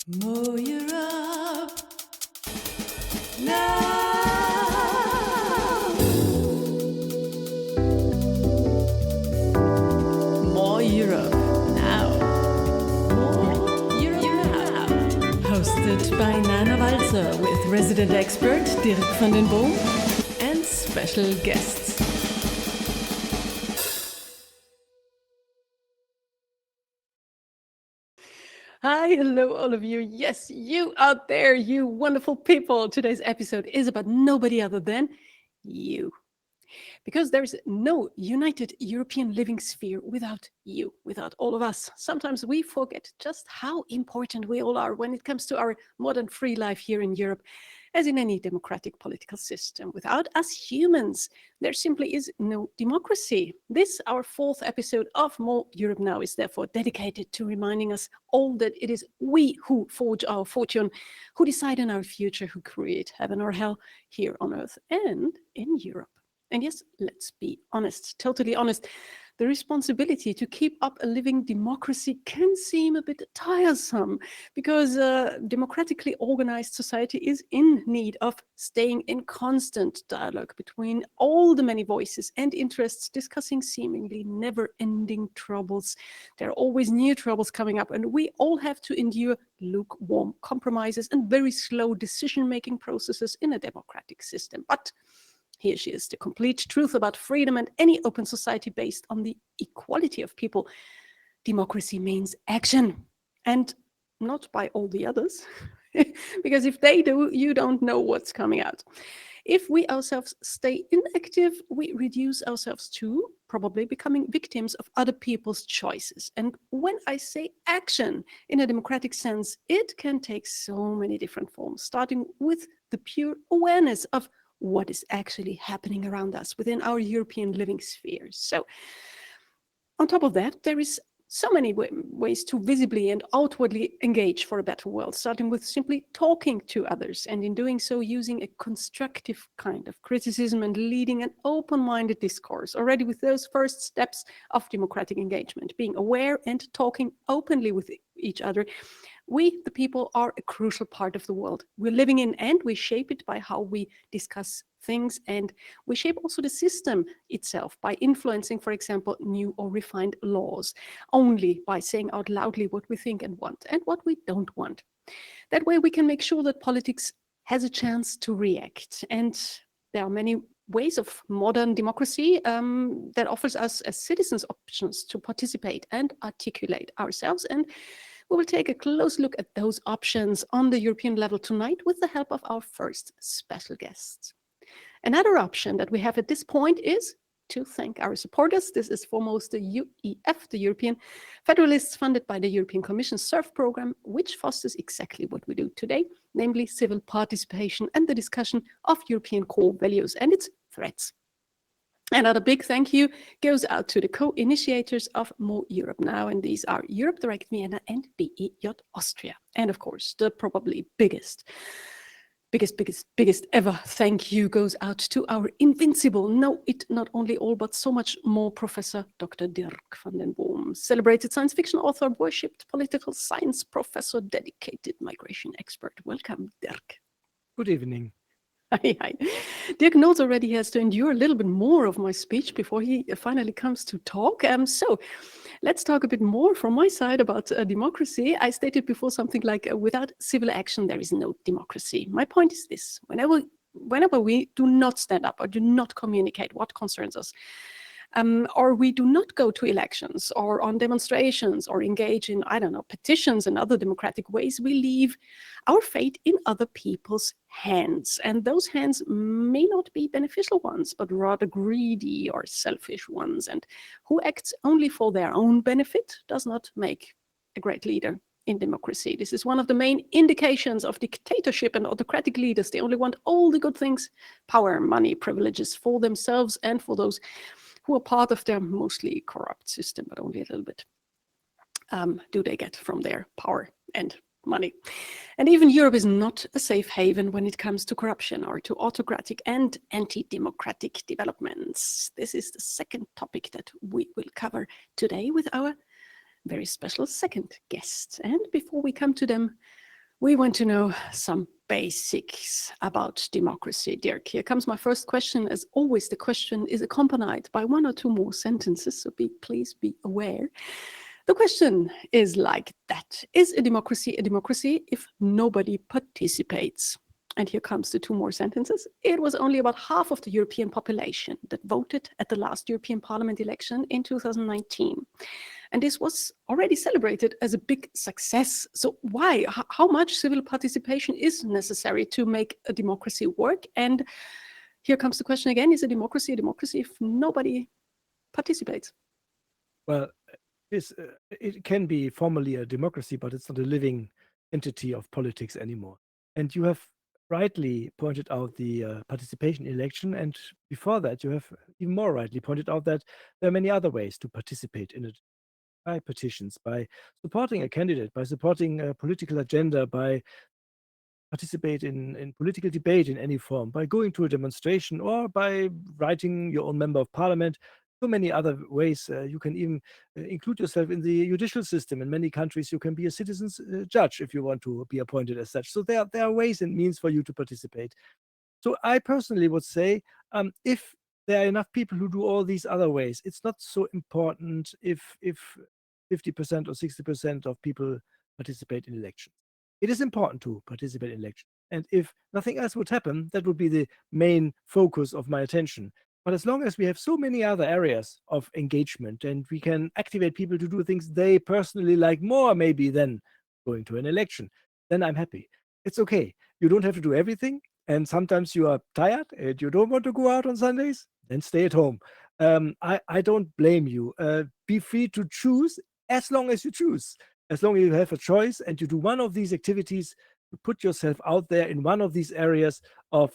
More Europe now. More Europe now. More Europe now. Hosted by Nana Walzer with resident expert Dirk van den Boom and special guests. Hi, hello, all of you. Yes, you out there, you wonderful people. Today's episode is about nobody other than you. Because there's no united European living sphere without you, without all of us. Sometimes we forget just how important we all are when it comes to our modern free life here in Europe, as in any democratic political system. Without us humans, there simply is no democracy. This, our fourth episode of More Europe Now, is therefore dedicated to reminding us all that it is we who forge our fortune, who decide on our future, who create heaven or hell here on earth and in Europe. And yes, let's be honest, totally honest. The responsibility to keep up a living democracy can seem a bit tiresome because democratically organized society is in need of staying in constant dialogue between all the many voices and interests discussing seemingly never-ending troubles. There are always new troubles coming up, and we all have to endure lukewarm compromises and very slow decision-making processes in a democratic system. But here she is, the complete truth about freedom and any open society based on the equality of people. Democracy means action, and not by all the others, because if they do, you don't know what's coming out. If we ourselves stay inactive, we reduce ourselves to probably becoming victims of other people's choices. And when I say action in a democratic sense, it can take so many different forms, starting with the pure awareness of what is actually happening around us within our European living spheres. So on top of that, there is so many ways to visibly and outwardly engage for a better world, starting with simply talking to others, and in doing so using a constructive kind of criticism and leading an open-minded discourse. Already with those first steps of democratic engagement, being aware and talking openly with each other, we, the people, are a crucial part of the world we're living in, and we shape it by how we discuss things, and we shape also the system itself by influencing, for example, new or refined laws, only by saying out loudly what we think and want and what we don't want. That way we can make sure that politics has a chance to react. And there are many ways of modern democracy that offers us as citizens options to participate and articulate ourselves, and we will take a close look at those options on the European level tonight with the help of our first special guests. Another option that we have at this point is to thank our supporters. This is foremost the UEF, the European Federalists, funded by the European Commission's SURF program, which fosters exactly what we do today, namely civil participation and the discussion of European core values and its threats. Another big thank you goes out to the co-initiators of More Europe Now, and these are Europe Direct Vienna and BEJ Austria. And of course, the probably biggest ever thank you goes out to our invincible, know it not only all, but so much more, Professor Dr. Dirk van den Boom, celebrated science fiction author, worshipped political science professor, dedicated migration expert. Welcome, Dirk. Good evening. Hi. Dirk knows already he has to endure a little bit more of my speech before he finally comes to talk. So let's talk a bit more from my side about democracy. I stated before something like, without civil action, there is no democracy. My point is this: whenever we do not stand up or do not communicate what concerns us, or we do not go to elections or on demonstrations or engage in, petitions and other democratic ways, we leave our fate in other people's hands. And those hands may not be beneficial ones, but rather greedy or selfish ones. And who acts only for their own benefit does not make a great leader in democracy. This is one of the main indications of dictatorship and autocratic leaders. They only want all the good things: power, money, privileges for themselves and for those who are part of their mostly corrupt system, but only a little bit do they get from their power and money. And even Europe is not a safe haven when it comes to corruption or to autocratic and anti-democratic developments. This is the second topic that we will cover today with our very special second guest. And before we come to them, We want to know some basics about democracy. Dirk, here comes my first question. As always, the question is accompanied by one or two more sentences, so please be aware. The question is like that. Is a democracy if nobody participates? And here comes the two more sentences. It was only about half of the European population that voted at the last European Parliament election in 2019. And this was already celebrated as a big success. So why? How much civil participation is necessary to make a democracy work? And here comes the question again, is a democracy if nobody participates? Well, it can be formally a democracy, but it's not a living entity of politics anymore. And you have rightly pointed out the participation election, and before that, you have even more rightly pointed out that there are many other ways to participate in it. By petitions, by supporting a candidate, by supporting a political agenda, by participate in political debate in any form, by going to a demonstration, or by writing your own member of parliament. So many other ways. You can even include yourself in the judicial system. In many countries, you can be a citizen's judge if you want to be appointed as such. So there are ways and means for you to participate. So I personally would say, if there are enough people who do all these other ways, it's not so important if 50% or 60% of people participate in elections. It is important to participate in elections. And if nothing else would happen, that would be the main focus of my attention. But as long as we have so many other areas of engagement and we can activate people to do things they personally like more, maybe than going to an election, then I'm happy. It's okay. You don't have to do everything. And sometimes you are tired and you don't want to go out on Sundays, then stay at home. I don't blame you. Be free to choose as long as you choose. As long as you have a choice and you do one of these activities, you put yourself out there in one of these areas of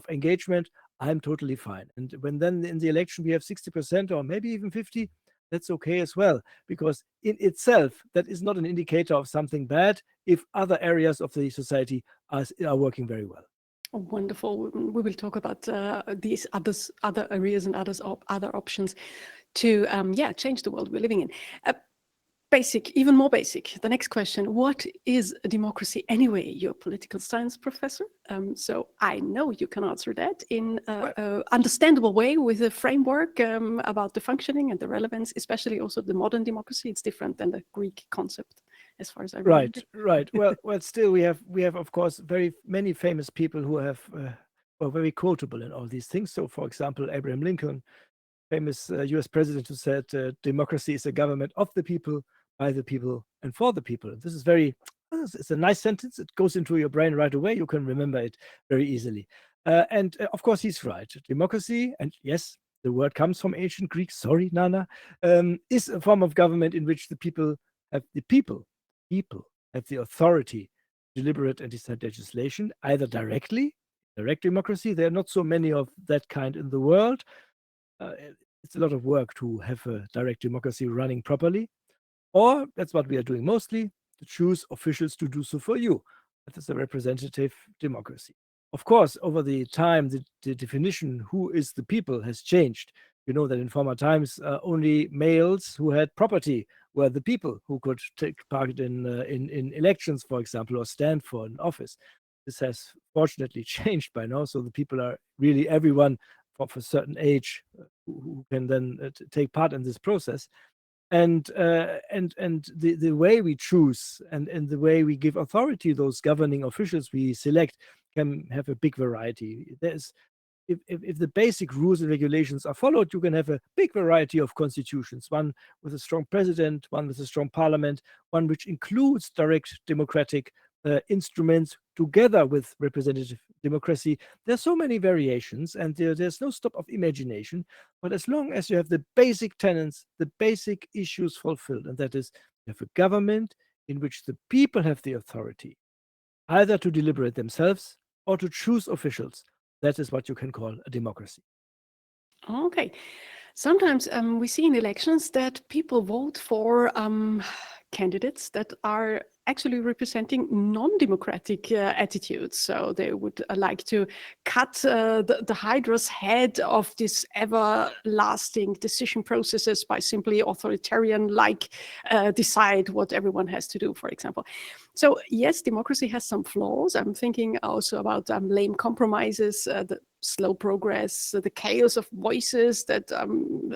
engagement, I'm totally fine. And when then in the election we have 60% or maybe even 50, that's okay as well, because in itself, that is not an indicator of something bad if other areas of the society are working very well. Oh, wonderful. We will talk about these other areas and other options to change the world we're living in. Basic, even more basic. The next question, what is a democracy anyway? You're a political science professor, so I know you can answer that in an understandable way with a framework about the functioning and the relevance, especially also the modern democracy. It's different than the Greek concept, as far as I remember. Right. Well, still we have of course very many famous people who have are very quotable in all these things. So, for example, Abraham Lincoln, famous U.S. president, who said, "Democracy is a government of the people, by the people, and for the people." This is it's a nice sentence. It goes into your brain right away. You can remember it very easily. And of course, he's right. Democracy, and yes, the word comes from ancient Greek. Sorry, Nana, is a form of government in which the people have the authority to deliberate and decide legislation, either directly, direct democracy. There are not so many of that kind in the world. It's a lot of work to have a direct democracy running properly. Or that's what we are doing mostly, to choose officials to do so for you. That is a representative democracy. Of course, over the time, the definition who is the people has changed. You know that in former times, only males who had property were the people who could take part in elections, for example, or stand for an office. This has fortunately changed by now, so the people are really everyone of a certain age who can then take part in this process. And the way we choose and the way we give authority to those governing officials we select can have a big variety. If the basic rules and regulations are followed, you can have a big variety of constitutions, one with a strong president, one with a strong parliament, one which includes direct democratic instruments together with representative democracy. There's so many variations, and there's no stop of imagination. But as long as you have the basic tenets, the basic issues fulfilled, and that is, you have a government in which the people have the authority, either to deliberate themselves or to choose officials, that is what you can call a democracy. Okay. Sometimes we see in elections that people vote for candidates that are actually representing non-democratic attitudes. So they would like to cut the Hydra's head of this everlasting decision processes by simply authoritarian-like decide what everyone has to do, for example. So yes, democracy has some flaws. I'm thinking also about lame compromises, the slow progress, the chaos of voices, that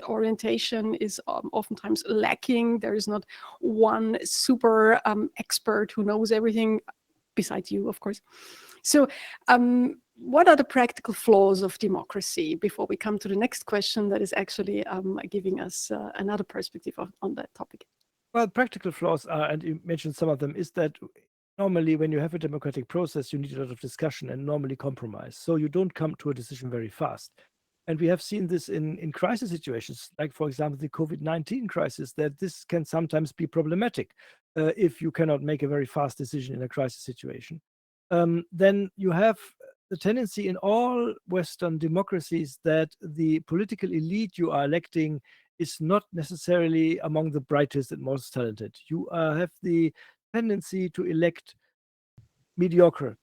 orientation is oftentimes lacking. There is not one super expert who knows everything, besides you, of course. So what are the practical flaws of democracy before we come to the next question that is actually giving us another perspective on that topic? Well, practical flaws are, and you mentioned some of them, is that normally when you have a democratic process, you need a lot of discussion and normally compromise. So you don't come to a decision very fast. And we have seen this in crisis situations, like, for example, the COVID-19 crisis, that this can sometimes be problematic if you cannot make a very fast decision in a crisis situation. Then you have the tendency in all Western democracies that the political elite you are electing is not necessarily among the brightest and most talented. You have the tendency to elect mediocre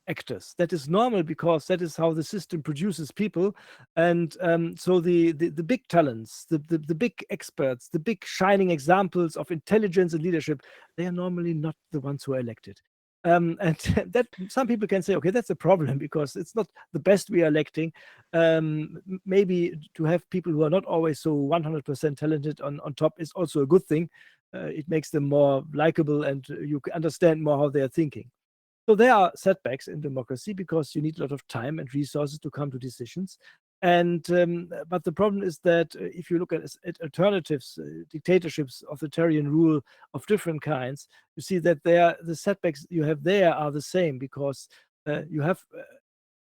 actors. That is normal because that is how the system produces people. And so the big talents, the big experts, the big shining examples of intelligence and leadership, they are normally not the ones who are elected. And that some people can say, okay, that's a problem because it's not the best we are electing. Maybe to have people who are not always so 100% talented on top is also a good thing. It makes them more likable and you can understand more how they are thinking. So there are setbacks in democracy because you need a lot of time and resources to come to decisions. And but the problem is that if you look at alternatives, dictatorships, authoritarian rule of different kinds, you see that the setbacks you have there are the same because you have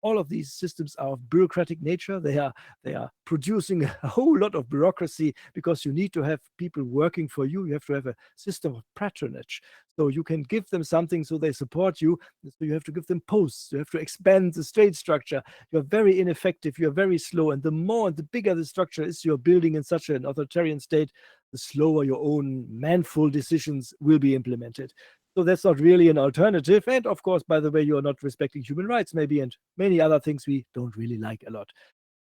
all of these systems are of bureaucratic nature. They are producing a whole lot of bureaucracy because you need to have people working for you. You have to have a system of patronage. So you can give them something so they support you. So you have to give them posts. You have to expand the state structure. You're very ineffective. You're very slow. And the more and the bigger the structure is you're building in such an authoritarian state, the slower your own manful decisions will be implemented. So that's not really an alternative. And of course, by the way, you're not respecting human rights, maybe, and many other things we don't really like a lot.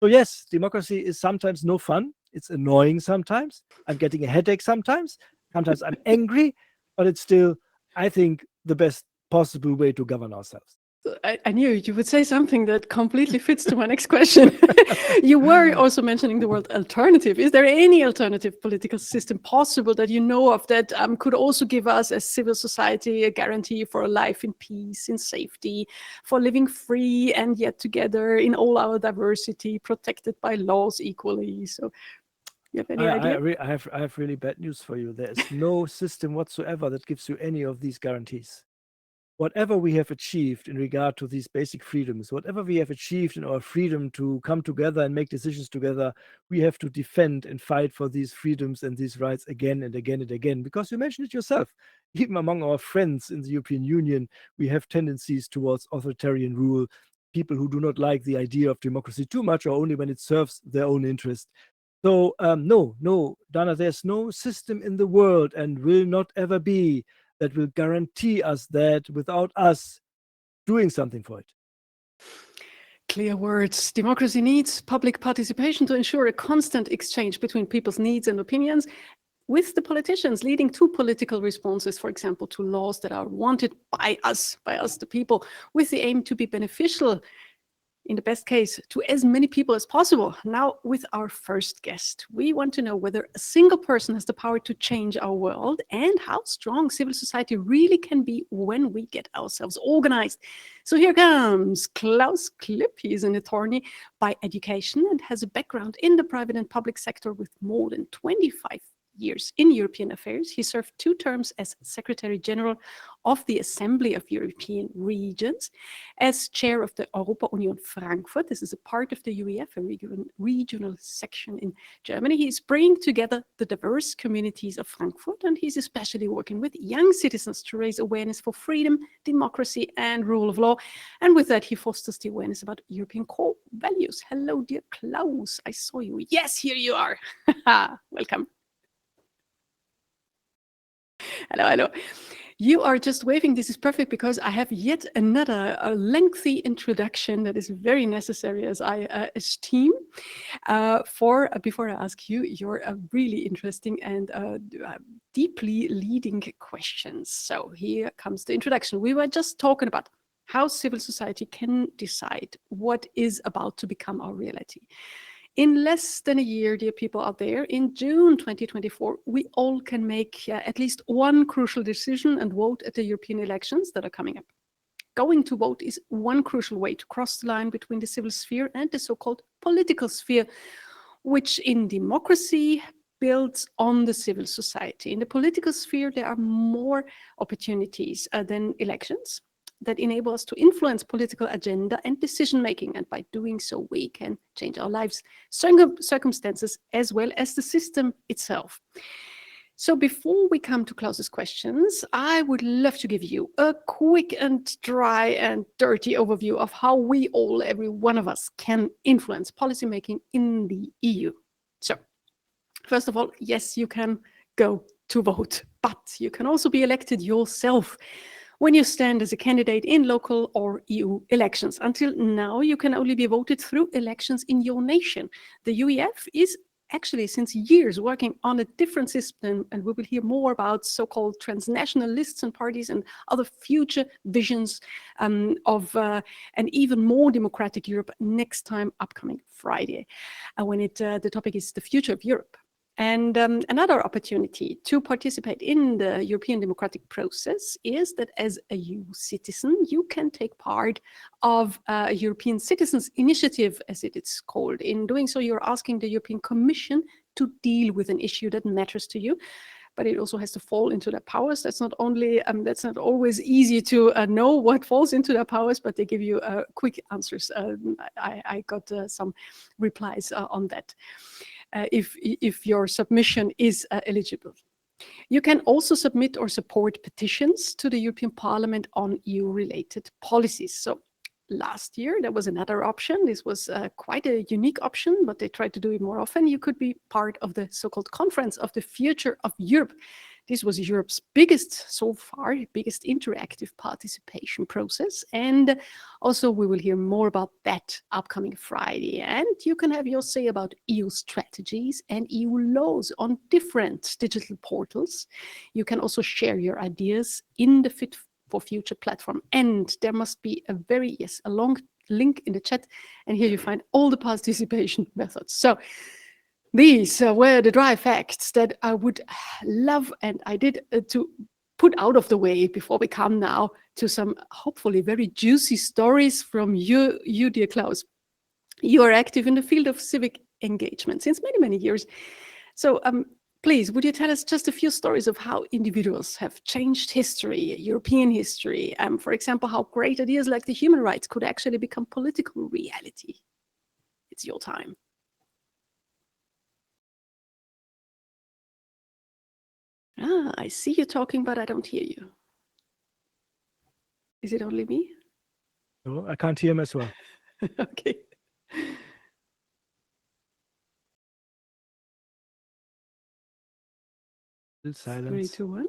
So yes, democracy is sometimes no fun. It's annoying sometimes. I'm getting a headache sometimes. Sometimes I'm angry, but it's still, I think, the best possible way to govern ourselves. I knew you would say something that completely fits to my next question. You were also mentioning the word alternative. Is there any alternative political system possible that you know of that could also give us as civil society a guarantee for a life in peace, in safety, for living free and yet together in all our diversity, protected by laws equally? So you have any idea? I have really bad news for you. There is no system whatsoever that gives you any of these guarantees. Whatever we have achieved in regard to these basic freedoms, whatever we have achieved in our freedom to come together and make decisions together, we have to defend and fight for these freedoms and these rights again and again and again. Because you mentioned it yourself, even among our friends in the European Union, we have tendencies towards authoritarian rule, people who do not like the idea of democracy too much or only when it serves their own interest. So no, Dana, there's no system in the world and will not ever be that will guarantee us that without us doing something for it. Clear words. Democracy needs public participation to ensure a constant exchange between people's needs and opinions with the politicians, leading to political responses, for example, to laws that are wanted by us, the people, with the aim to be beneficial, in the best case, to as many people as possible. Now, with our first guest, we want to know whether a single person has the power to change our world and how strong civil society really can be when we get ourselves organized. So here comes Klaus Klipp. He is an attorney by education and has a background in the private and public sector with more than 25 years in European affairs. He served 2 terms as Secretary General of the Assembly of European Regions, as chair of the Europa Union Frankfurt. This is a part of the UEF, a regional section in Germany. He is bringing together the diverse communities of Frankfurt, and he's especially working with young citizens to raise awareness for freedom, democracy, and rule of law. And with that, he fosters the awareness about European core values. Hello, dear Klaus. I saw you. Yes, here you are. Welcome. I know. You are just waving. This is perfect because I have yet another lengthy introduction that is very necessary, as I esteem. For before I ask you your really interesting and deeply leading questions. So here comes the introduction. We were just talking about how civil society can decide what is about to become our reality. In less than a year, dear people out there, in June 2024, we all can make at least one crucial decision and vote at the European elections that are coming up. Going to vote is one crucial way to cross the line between the civil sphere and the so-called political sphere, which in democracy builds on the civil society. In the political sphere, there are more opportunities than elections that enable us to influence political agenda and decision making. And by doing so, we can change our lives, circumstances, as well as the system itself. So before we come to Klaus's questions, I would love to give you a quick and dry and dirty overview of how we all, every one of us, can influence policymaking in the EU. So first of all, yes, you can go to vote, but you can also be elected yourself when you stand as a candidate in local or EU elections. Until now, you can only be voted through elections in your nation. The UEF is actually since years working on a different system, and we will hear more about so-called transnational lists and parties and other future visions of an even more democratic Europe next time, upcoming Friday, when the topic is the future of Europe. And another opportunity to participate in the European democratic process is that as a EU citizen, you can take part of a European Citizens Initiative, as it is called. In doing so, you're asking the European Commission to deal with an issue that matters to you. But it also has to fall into their powers. That's not only that's not always easy to know what falls into their powers, but they give you quick answers. I got some replies on that. If your submission is eligible. You can also submit or support petitions to the European Parliament on EU-related policies. So last year, there was another option. This was quite a unique option, but they tried to do it more often. You could be part of the so-called Conference of the Future of Europe. This was Europe's biggest, so far, biggest interactive participation process. And also we will hear more about that upcoming Friday. And you can have your say about EU strategies and EU laws on different digital portals. You can also share your ideas in the Fit for Future platform. And there must be a long link in the chat. And here you find all the participation methods. So these were the dry facts that I would love, and I did, to put out of the way before we come now to some hopefully very juicy stories from you, dear Klaus. You are active in the field of civic engagement since many, many years. So please, would you tell us just a few stories of how individuals have changed history, European history? For example, how great ideas like the human rights could actually become political reality. It's your time. I see you talking, but I don't hear you. Is it only me? No, I can't hear him as well. Okay. Silence. 3, 2, 1.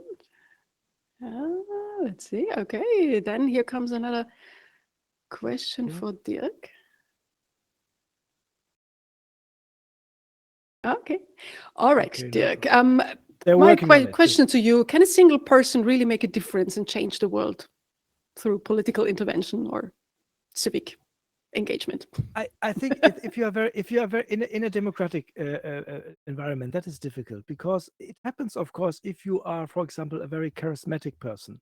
Let's see. Okay, then here comes another question for Dirk. Okay. All right, okay, Dirk. My question to you, can a single person really make a difference and change the world through political intervention or civic engagement? I think if you are very in a democratic environment, that is difficult, because it happens, of course, if you are, for example, a very charismatic person,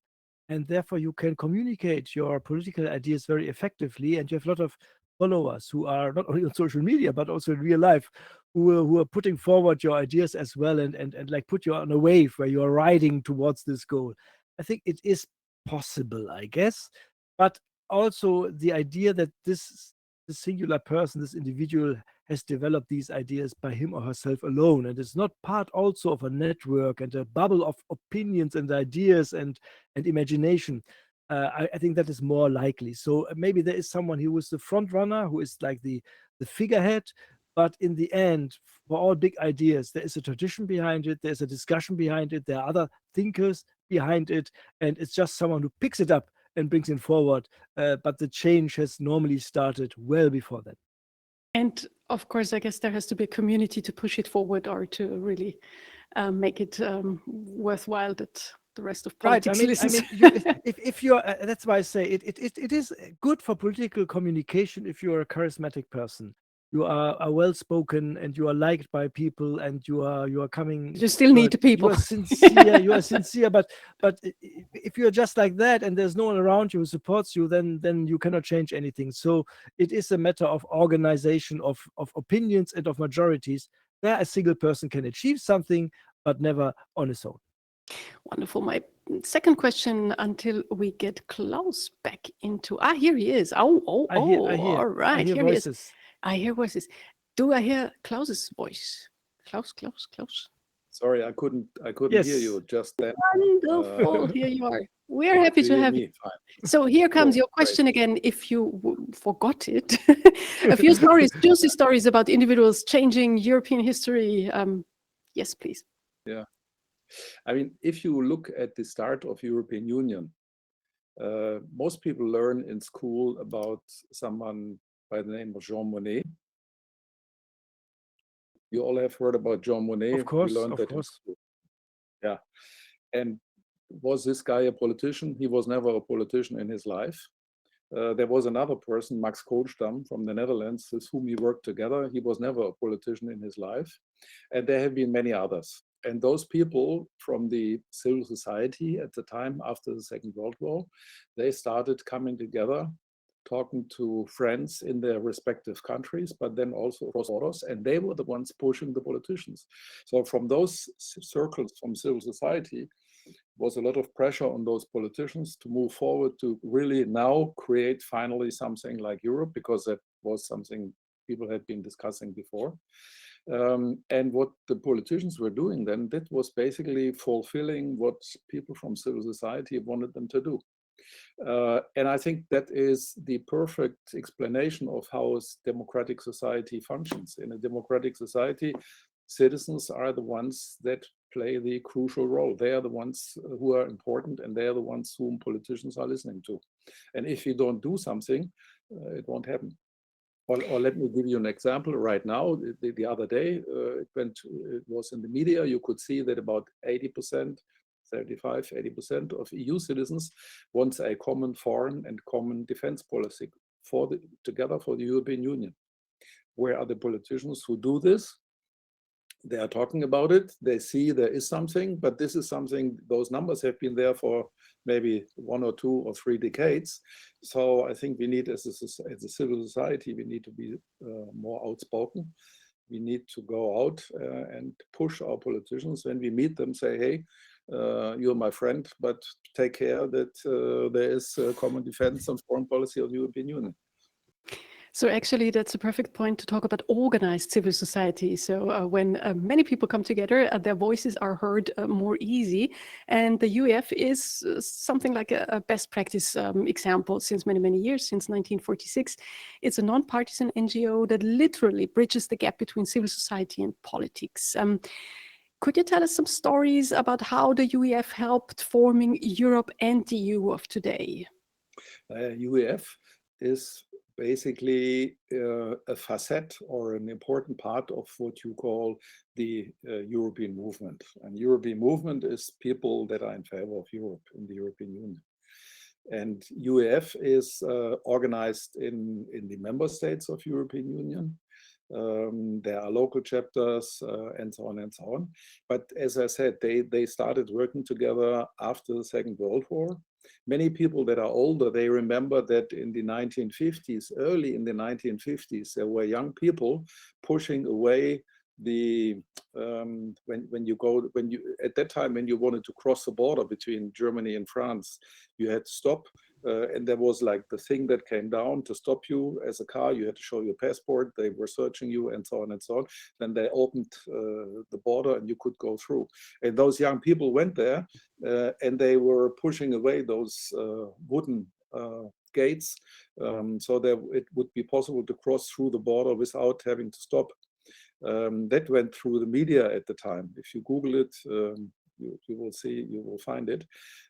and therefore you can communicate your political ideas very effectively, and you have a lot of followers who are not only on social media but also in real life, who are putting forward your ideas as well, and like put you on a wave where you are riding towards this goal. I think it is possible, I guess, but also the idea that this singular person, this individual, has developed these ideas by him or herself alone, and is not part also of a network and a bubble of opinions and ideas and imagination. I think that is more likely. So maybe there is someone who is the front runner, who is like the figurehead, but in the end, for all big ideas, there is a tradition behind it, there's a discussion behind it, there are other thinkers behind it, and it's just someone who picks it up and brings it forward. But the change has normally started well before that. And of course, I guess there has to be a community to push it forward or to really make it worthwhile that the rest of Right. politics I listens. mean, if you're, that's why I say it is good for political communication if you're a charismatic person. You are well spoken and you are liked by people, and you are coming. You still need the people. You are sincere. You are sincere. But if you're just like that and there's no one around you who supports you, then you cannot change anything. So it is a matter of organization of opinions and of majorities. There, a single person can achieve something, but never on his own. Wonderful. My second question until we get Klaus back into... here he is. I hear, all right. I hear Here voices. he is. I hear voices. Do I hear Klaus's voice? Klaus. Sorry, I couldn't Yes. hear you just then. Wonderful. Here you are. We're happy to have you. Fine. So here comes Cool. your question again, if you forgot it. A few stories, juicy stories about individuals changing European history. Yes, please. Yeah. I mean, if you look at the start of European Union, most people learn in school about someone by the name of Jean Monnet. You all have heard about Jean Monnet. Of course, we learned that in school. Yeah. And was this guy a politician? He was never a politician in his life. There was another person, Max Koolstam from the Netherlands, with whom he worked together. He was never a politician in his life. And there have been many others. And those people from the civil society at the time after the Second World War, they started coming together, talking to friends in their respective countries, but then also across borders, and they were the ones pushing the politicians. So from those circles from civil society, was a lot of pressure on those politicians to move forward to really now create finally something like Europe, because that was something people had been discussing before. And what the politicians were doing then, that was basically fulfilling what people from civil society wanted them to do. And I think that is the perfect explanation of how a democratic society functions. In a democratic society, citizens are the ones that play the crucial role. They are the ones who are important, and they are the ones whom politicians are listening to. And if you don't do something, it won't happen. Or let me give you an example. Right now, the other day, it was in the media, you could see that about 80%, 80% of EU citizens wants a common foreign and common defense policy together for the European Union. Where are the politicians who do this? They are talking about it. They see there is something, but this is something, those numbers have been there for maybe 1 or 2 or 3 decades. So I think we need, as a civil society, we need to be more outspoken. We need to go out and push our politicians. When we meet them, say, hey, you're my friend, but take care that there is a common defense and foreign policy of the European Union. So actually, that's a perfect point to talk about organized civil society. So when many people come together, their voices are heard more easy. And the UEF is something like a best practice example since many, many years, since 1946. It's a non-partisan NGO that literally bridges the gap between civil society and politics. Could you tell us some stories about how the UEF helped forming Europe and the EU of today? UEF is basically a facet or an important part of what you call the European movement. And European movement is people that are in favor of Europe in the European Union. And UEF is organized in the member states of European Union. There are local chapters and so on and so on. But as I said, they started working together after the Second World War. Many people that are older, they remember that in the 1950s, early in the 1950s, there were young people pushing away the at that time when you wanted to cross the border between Germany and France, you had to stop. And there was like the thing that came down to stop you as a car. You had to show your passport. They were searching you and so on and so on. Then they opened the border and you could go through. And those young people went there and they were pushing away those wooden gates so that it would be possible to cross through the border without having to stop. That went through the media at the time. If you Google it, you will see, you will find it.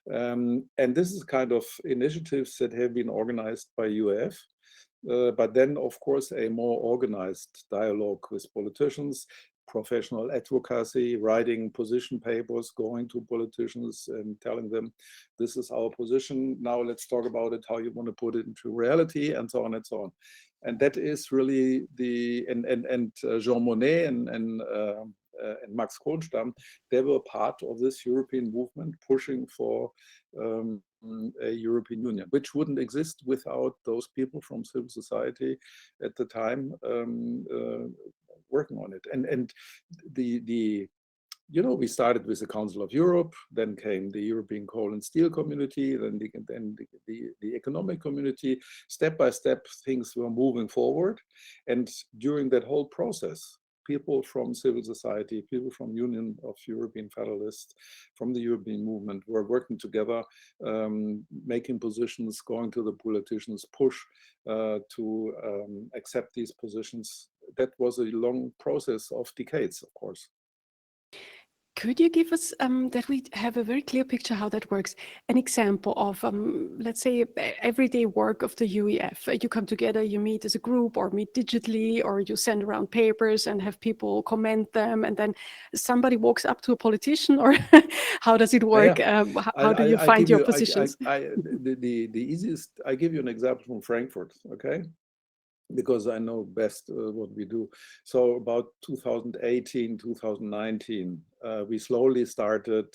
And this is kind of initiatives that have been organized by UEF. But then, of course, a more organized dialogue with politicians, professional advocacy, writing position papers, going to politicians and telling them, this is our position, now let's talk about it, how you want to put it into reality, and so on and so on. And that is really the, and Jean Monnet and Max Kohlstamm, they were part of this European movement pushing for a European Union, which wouldn't exist without those people from civil society at the time working on it. And the you know, we started with the Council of Europe, then came the European Coal and Steel Community, then the Economic Community. Step by step, things were moving forward. And during that whole process, people from civil society, people from Union of European Federalists, from the European movement were working together, making positions, going to the politicians, push to accept these positions. That was a long process of decades, of course. Could you give us, that we have a very clear picture how that works, an example of, let's say, everyday work of the UEF? You come together, you meet as a group or meet digitally, or you send around papers and have people comment them, and then somebody walks up to a politician, or how does it work? Yeah. How do you find your you, positions? The easiest, I give you an example from Frankfurt, okay? Because I know best what we do. So about 2018, 2019, we slowly started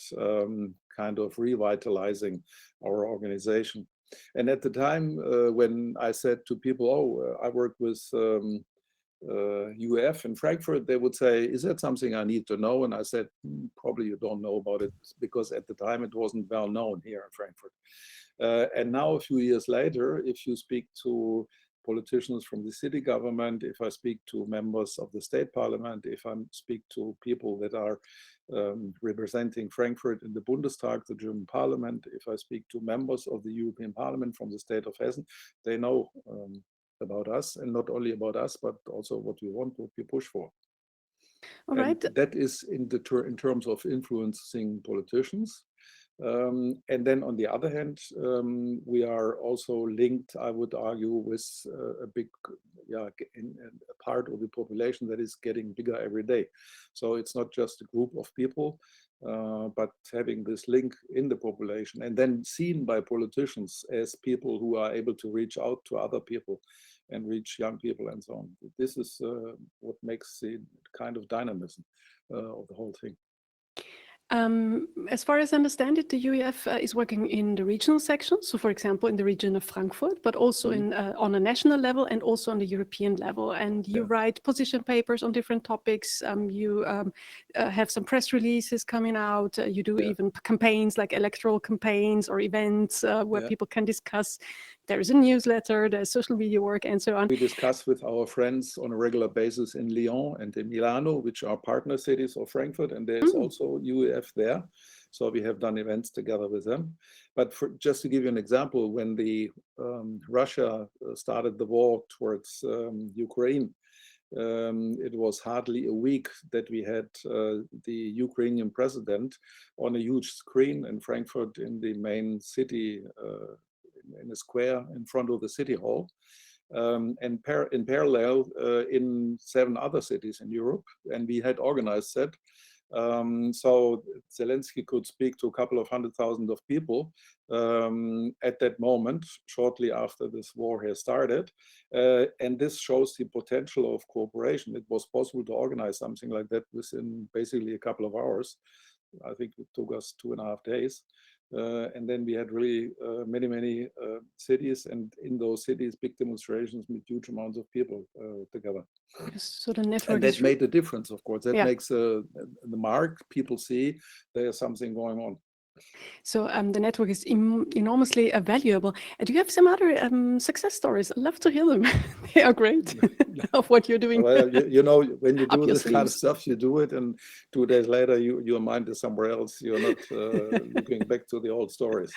kind of revitalizing our organization. And at the time when I said to people, oh, I work with UEF in Frankfurt, they would say, is that something I need to know? And I said, probably you don't know about it, because at the time it wasn't well known here in Frankfurt. And now a few years later, if you speak to politicians from the city government, if I speak to members of the state parliament, if I speak to people that are representing Frankfurt in the Bundestag, the German parliament, if I speak to members of the European Parliament from the state of Hessen, they know about us, and not only about us, but also what we want, what we push for. All right. And that is in terms of influencing politicians. And then on the other hand, we are also linked, I would argue, with a big a part of the population that is getting bigger every day. So it's not just a group of people, but having this link in the population, and then seen by politicians as people who are able to reach out to other people and reach young people and so on. This is what makes the kind of dynamism of the whole thing. As far as I understand it, the UEF is working in the regional sections. So, for example, in the region of Frankfurt, but also in on a national level and also on the European level. And you write position papers on different topics. You have some press releases coming out. You do even campaigns like electoral campaigns or events where people can discuss. There is a newsletter, there's social media work, and so on. We discuss with our friends on a regular basis in Lyon and in Milano, which are partner cities of Frankfurt, and there's also UEF there. So we have done events together with them. But just to give you an example, when the Russia started the war towards Ukraine, it was hardly a week that we had the Ukrainian president on a huge screen in Frankfurt in the main city, in a square in front of the city hall, and in parallel in 7 other cities in Europe, and we had organized that. So Zelensky could speak to a couple of 100,000 of people at that moment, shortly after this war has started. And this shows the potential of cooperation. It was possible to organize something like that within basically a couple of hours. I think it took us 2.5 days. And then we had really many cities, and in those cities, big demonstrations with huge amounts of people together. So the network, and that made a difference, of course. That makes the mark. People see there's something going on. So the network is enormously valuable. Do you have some other success stories? I'd love to hear them. They are great. of what you're doing. Well, you know, when you Up do your this kind of sleeves. stuff, you do it, and 2 days later, your mind is somewhere else. You're not looking back to the old stories.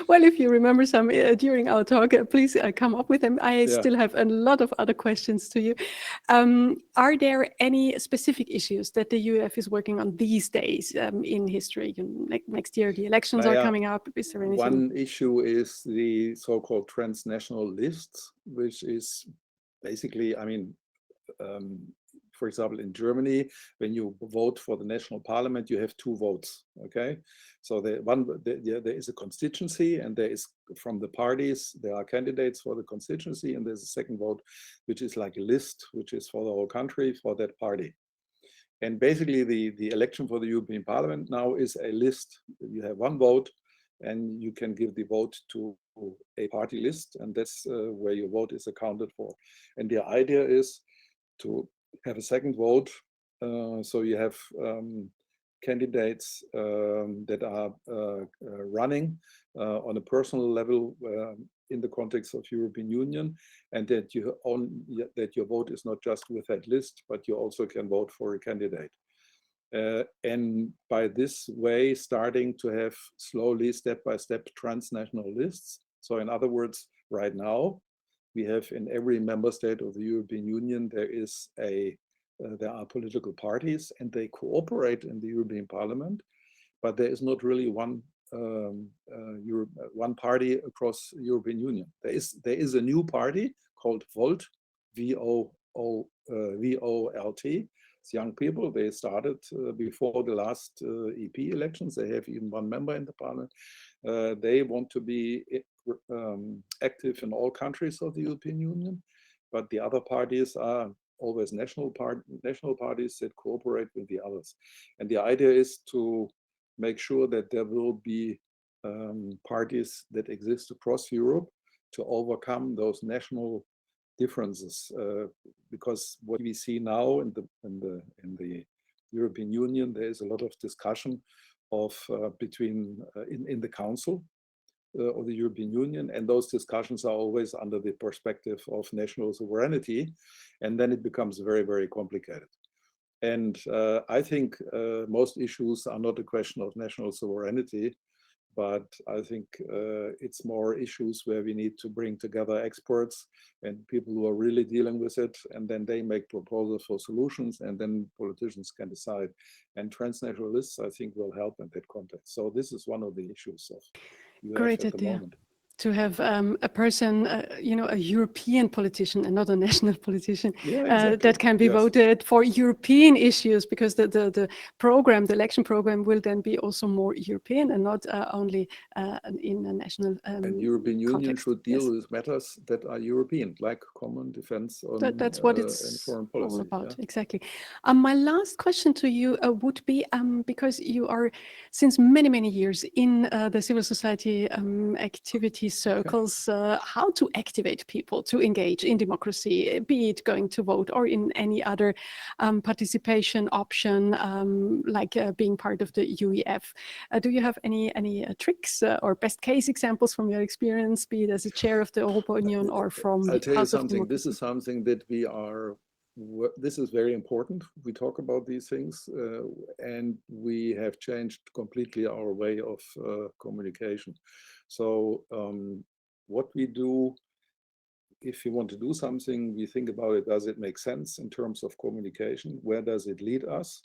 Well, if you remember some during our talk, please come up with them. I Yeah. still have a lot of other questions to you. Are there any specific issues that the UEF is working on these days in history? Next year, the elections are coming up. Is there anything? One issue is the so-called transnational lists, which is basically, I mean, for example, in Germany, when you vote for the national parliament, you have 2 votes. Okay, so there is a constituency, and there is from the parties there are candidates for the constituency, and there's a second vote, which is like a list, which is for the whole country for that party. And basically, the election for the European Parliament now is a list. You have 1 vote, and you can give the vote to a party list, and that's where your vote is accounted for. And the idea is to have a second vote, so you have candidates that are running on a personal level in the context of European Union, and that your vote is not just with that list, but you also can vote for a candidate. And by this way, starting to have slowly, step-by-step transnational lists. So in other words, right now, we have in every member state of the European Union, there are political parties, and they cooperate in the European Parliament, but there is not really one party across the European Union. There is a new party called Volt, V-O-L-T. It's young people. They started before the last EP elections. They have even 1 member in the parliament. They want to be active in all countries of the European Union, but the other parties are always national parties that cooperate with the others. And the idea is to make sure that there will be parties that exist across Europe to overcome those national differences, because what we see now in the European Union, there is a lot of discussion in the Council of the European Union, and those discussions are always under the perspective of national sovereignty, and then it becomes very, very complicated. And I think most issues are not a question of national sovereignty, but I think it's more issues where we need to bring together experts and people who are really dealing with it, and then they make proposals for solutions, and then politicians can decide. And transnational lists, I think, will help in that context. So this is one of the issues of UEF at the moment. To have a person, a European politician and not a national politician, that can be voted for European issues, because the election program will then be also more European and not only in a national and European Union context. should deal with matters that are European, like common defense that's what it's and foreign policy. All about. Exactly. My last question to you would be, because you are since many, many years in the civil society activity circles, how to activate people to engage in democracy, be it going to vote or in any other participation option, like being part of the UEF. Do you have any tricks or best case examples from your experience, be it as a chair of the Europa Union or from I'll tell you House of something. This Democracy? is something that this is very important. We talk about these things, and we have changed completely our way of communication. So what we do, if you want to do something, we think about it. Does it make sense in terms of communication? Where does it lead us?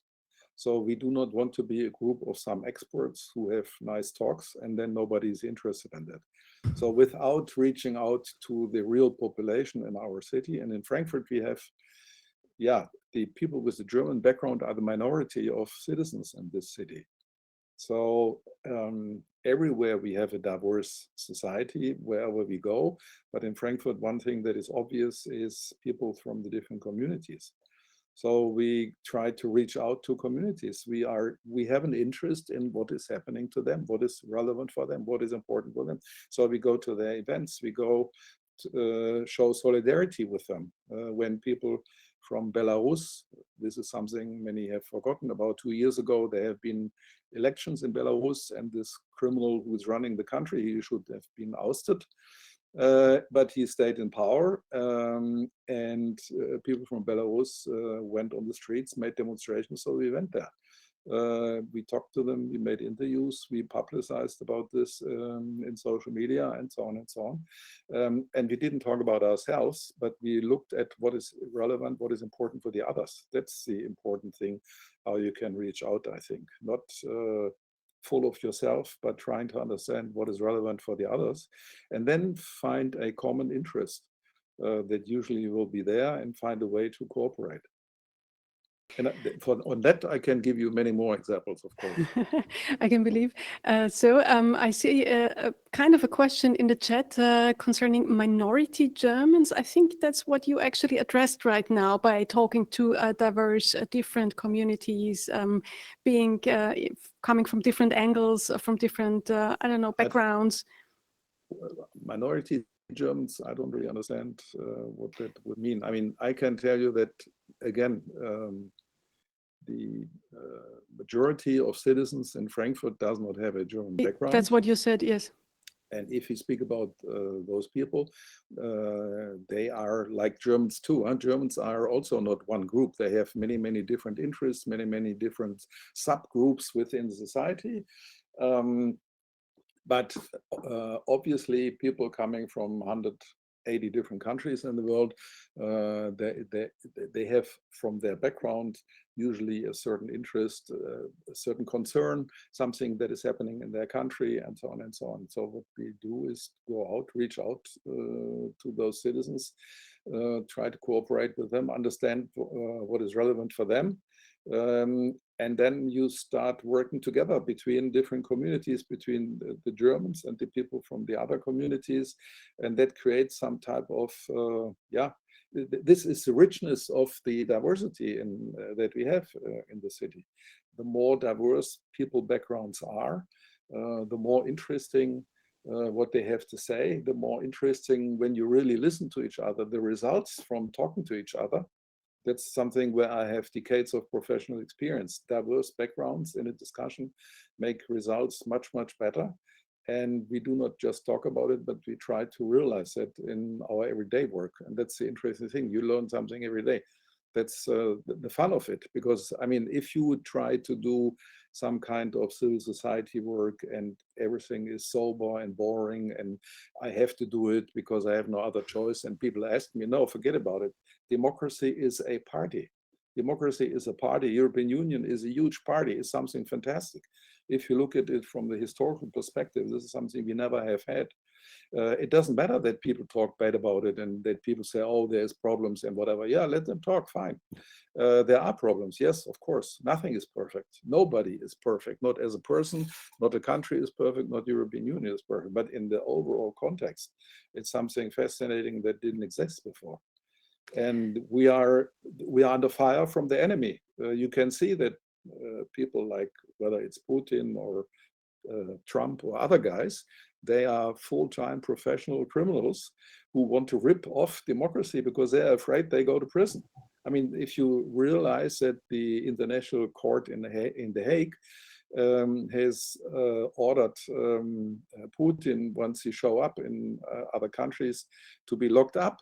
So we do not want to be a group of some experts who have nice talks and then nobody is interested in that. So without reaching out to the real population in our city, and in Frankfurt we have, the people with the German background are the minority of citizens in this city. So everywhere we have a diverse society, wherever we go. But in Frankfurt, one thing that is obvious is people from the different communities. So we try to reach out to communities. We have an interest in what is happening to them, what is relevant for them, what is important for them. So we go to their events, we go to, show solidarity with them. When people from Belarus, this is something many have forgotten about. 2 years ago, there have been elections in Belarus, and this criminal who is running the country, he should have been ousted. but he stayed in power, and people from Belarus went on the streets, made demonstrations, so we went there. We talked to them, we made interviews, we publicized about this in social media and so on and so on. And we didn't talk about ourselves, but we looked at what is relevant, what is important for the others. That's the important thing, how you can reach out, I think. Not full of yourself, but trying to understand what is relevant for the others, and then find a common interest that usually will be there, and find a way to cooperate. And on that, I can give you many more examples, of course. I can believe. I see a kind of a question in the chat concerning minority Germans. I think that's what you actually addressed right now by talking to diverse, different communities, being coming from different angles, from different, I don't know, backgrounds. Minority Germans, I don't really understand what that would mean. I mean, I can tell you that, again, the majority of citizens in Frankfurt does not have a German background. That's what you said, yes. And if you speak about those people, they are like Germans too. Germans are also not one group. They have many, many different interests, many, many different subgroups within society. But obviously, people coming from 180 different countries in the world, they have from their background usually a certain interest, a certain concern, something that is happening in their country, and so on and so on. So what we do is go out, reach out to those citizens, try to cooperate with them, understand what is relevant for them. And then you start working together between different communities, between the Germans and the people from the other communities. And that creates some type of, this is the richness of the diversity that we have in the city. The more diverse people backgrounds are, the more interesting what they have to say, the more interesting when you really listen to each other, the results from talking to each other. That's something where I have decades of professional experience. Diverse backgrounds in a discussion make results much, much better. And we do not just talk about it, but we try to realize it in our everyday work. And that's the interesting thing. You learn something every day. That's the fun of it. Because, I mean, if you would try to do some kind of civil society work and everything is sober and boring and I have to do it because I have no other choice, and people ask me, no, forget about it. Democracy is a party. Democracy is a party. European Union is a huge party. It's something fantastic. If you look at it from the historical perspective, this is something we never have had. It doesn't matter that people talk bad about it and that people say, oh, there's problems and whatever. Yeah, let them talk, fine. There are problems, yes, of course. Nothing is perfect. Nobody is perfect, not as a person, not a country is perfect, not European Union is perfect. But in the overall context, it's something fascinating that didn't exist before. And we are under fire from the enemy. You can see that people like, whether it's Putin or Trump or other guys, they are full-time professional criminals who want to rip off democracy because they're afraid they go to prison. I mean, if you realize that the International Court in The Hague has ordered Putin, once he show up in other countries, to be locked up.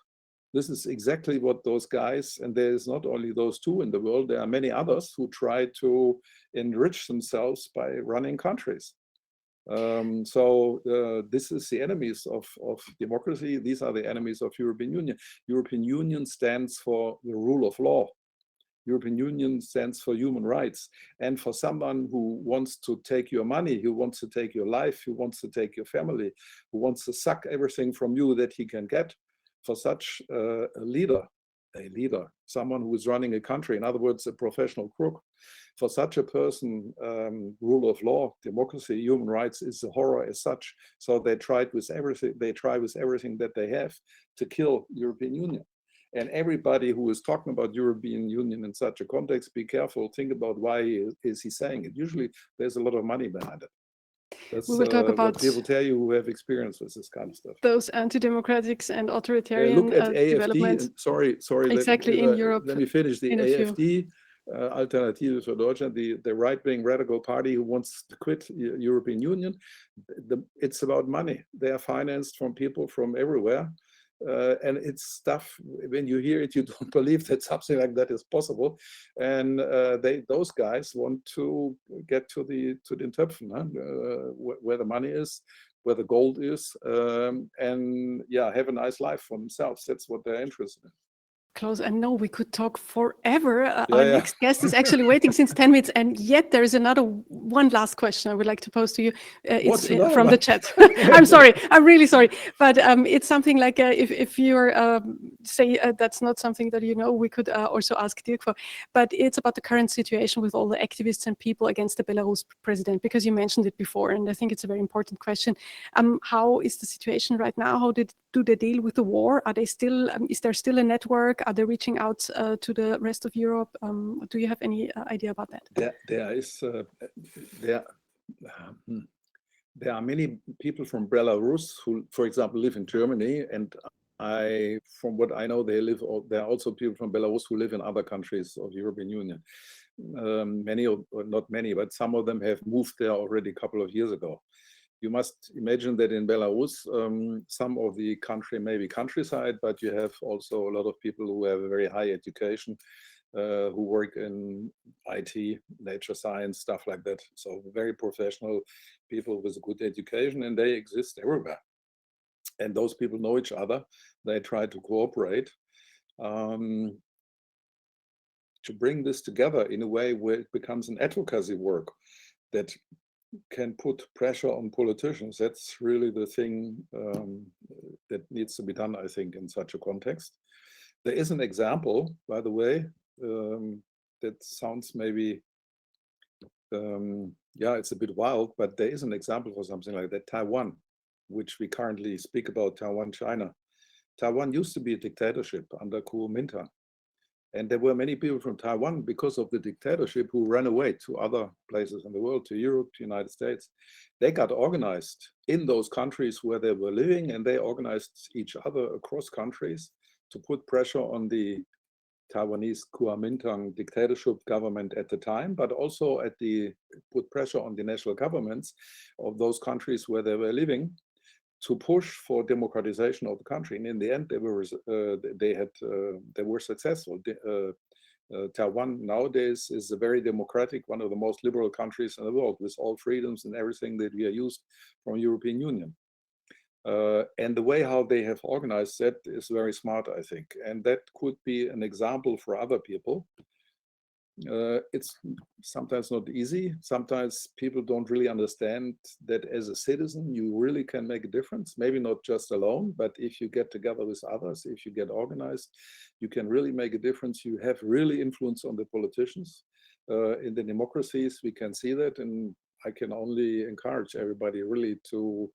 This is exactly what those guys, and there's not only those two in the world, there are many others who try to enrich themselves by running countries. This is the enemies of democracy. These are the enemies of European Union. European Union stands for the rule of law. European Union stands for human rights. And for someone who wants to take your money, who wants to take your life, who wants to take your family, who wants to suck everything from you that he can get, for such a leader, someone who is running a country, in other words, a professional crook, for such a person, rule of law, democracy, human rights is a horror as such. So they try with everything that they have to kill European Union. And everybody who is talking about European Union in such a context, be careful, think about why is he saying it. Usually there's a lot of money behind it. That's we will talk about what people tell you who have experience with this kind of stuff. Those anti-democratics and authoritarian look at AfD. developments. Sorry. Exactly, in Europe. Let me finish. The AfD Alternative für Deutschland, the right-wing radical party who wants to quit the European Union. It's about money. They are financed from people from everywhere. And it's stuff, when you hear it, you don't believe that something like that is possible. And those guys want to get to the Töpfen, where the money is, where the gold is, and yeah, have a nice life for themselves. That's what they're interested in. Klaus, I know we could talk forever. Our next guest is actually waiting since 10 minutes, and yet there is one last question I would like to pose to you. It's from the chat. I'm sorry. I'm really sorry. But it's something like if you're say that's not something that you know, we could also ask Dirk for. But it's about the current situation with all the activists and people against the Belarus president, because you mentioned it before, and I think it's a very important question. How is the situation right now? How do they deal with the war? Are they still? Is there still a network? Are they reaching out to the rest of Europe? Do you have any idea about that? There are many people from Belarus who, for example, live in Germany, and from what I know, there are also people from Belarus who live in other countries of the European Union. Many, or not many, but some of them have moved there already a couple of years ago. You must imagine that in Belarus, some of the country may be countryside, but you have also a lot of people who have a very high education, who work in IT, nature science, stuff like that. So very professional people with a good education, and they exist everywhere. And those people know each other. They try to cooperate to bring this together in a way where it becomes an advocacy work that can put pressure on politicians. That's really the thing that needs to be done, I think, in such a context. There is an example, by the way, that sounds maybe, yeah, it's a bit wild, but there is an example for something like that. Taiwan, which we currently speak about, Taiwan, China. Taiwan used to be a dictatorship under Kuomintang. And there were many people from Taiwan, because of the dictatorship, who ran away to other places in the world, to Europe, to the United States. They got organized in those countries where they were living, and they organized each other across countries to put pressure on the Taiwanese Kuomintang dictatorship government at the time, but also put pressure on the national governments of those countries where they were living, to push for democratization of the country. And in the end, they were successful. Taiwan nowadays is a very democratic, one of the most liberal countries in the world, with all freedoms and everything that we are used from European Union. And the way how they have organized that is very smart, I think. And that could be an example for other people. It's sometimes not easy. Sometimes people don't really understand that as a citizen, you really can make a difference. Maybe not just alone, but if you get together with others, if you get organized, you can really make a difference. You have really influence on the politicians. In the democracies, we can see that, and I can only encourage everybody really to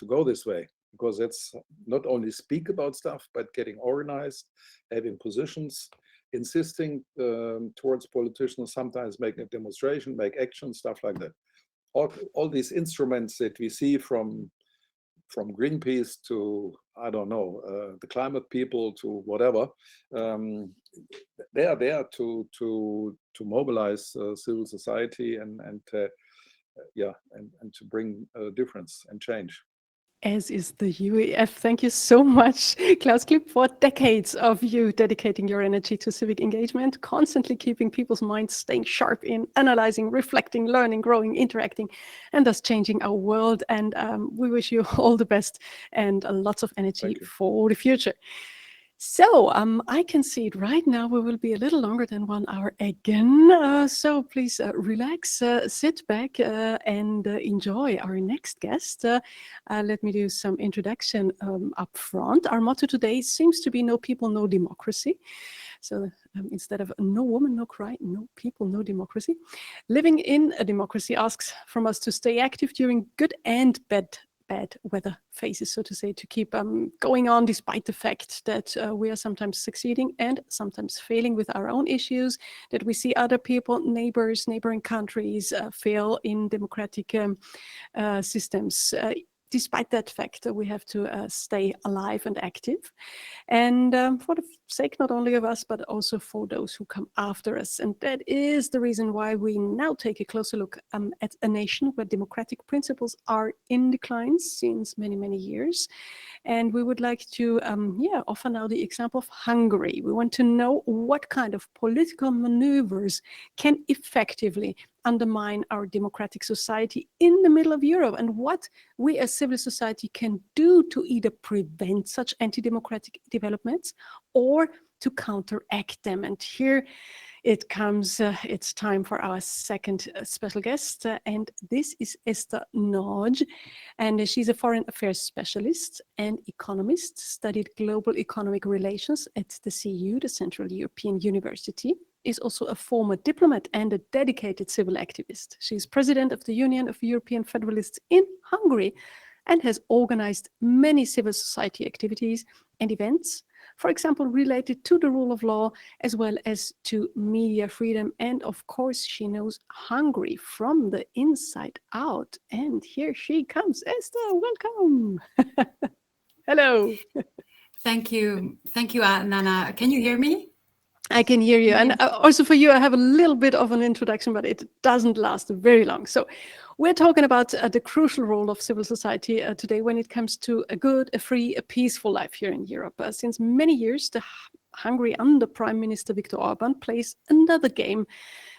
go this way, because it's not only speak about stuff, but getting organized, having positions, insisting towards politicians, sometimes make a demonstration, make action, stuff like that. All these instruments that we see from Greenpeace to, I don't know, the climate people to whatever, they are there to mobilize civil society and to bring a difference and change. As is the UEF. Thank you so much, Klaus Klipp, for decades of you dedicating your energy to civic engagement, constantly keeping people's minds staying sharp in analyzing, reflecting, learning, growing, interacting, and thus changing our world. And we wish you all the best and lots of energy for the future. So I can see it right now. We will be a little longer than 1 hour again. So please relax, sit back and enjoy our next guest. Let me do some introduction up front. Our motto today seems to be no people, no democracy. So instead of no woman, no cry, no people, no democracy. Living in a democracy asks from us to stay active during good and bad weather phases, so to say, to keep going on despite the fact that we are sometimes succeeding and sometimes failing with our own issues, that we see other people, neighboring countries fail in democratic systems. despite that fact, we have to stay alive and active. And for the sake not only of us, but also for those who come after us. And that is the reason why we now take a closer look at a nation where democratic principles are in decline since many, many years. And we would like to offer now the example of Hungary. We want to know what kind of political maneuvers can effectively undermine our democratic society in the middle of Europe, and what we as civil society can do to either prevent such anti-democratic developments or to counteract them. And here it comes, it's time for our second special guest, and this is Eszter Nagy, and she's a foreign affairs specialist and economist, studied global economic relations at the CEU, the Central European University, is also a former diplomat and a dedicated civil activist. She's president of the Union of European Federalists in Hungary and has organized many civil society activities and events, for example, related to the rule of law, as well as to media freedom. And of course, she knows Hungary from the inside out. And here she comes. Eszter, welcome. Hello. Thank you. Thank you, Nana. Can you hear me? I can hear you. And also for you, I have a little bit of an introduction, but it doesn't last very long. So we're talking about the crucial role of civil society today when it comes to a good, a free, a peaceful life here in Europe. Since many years, Hungary under Prime Minister Viktor Orbán plays another game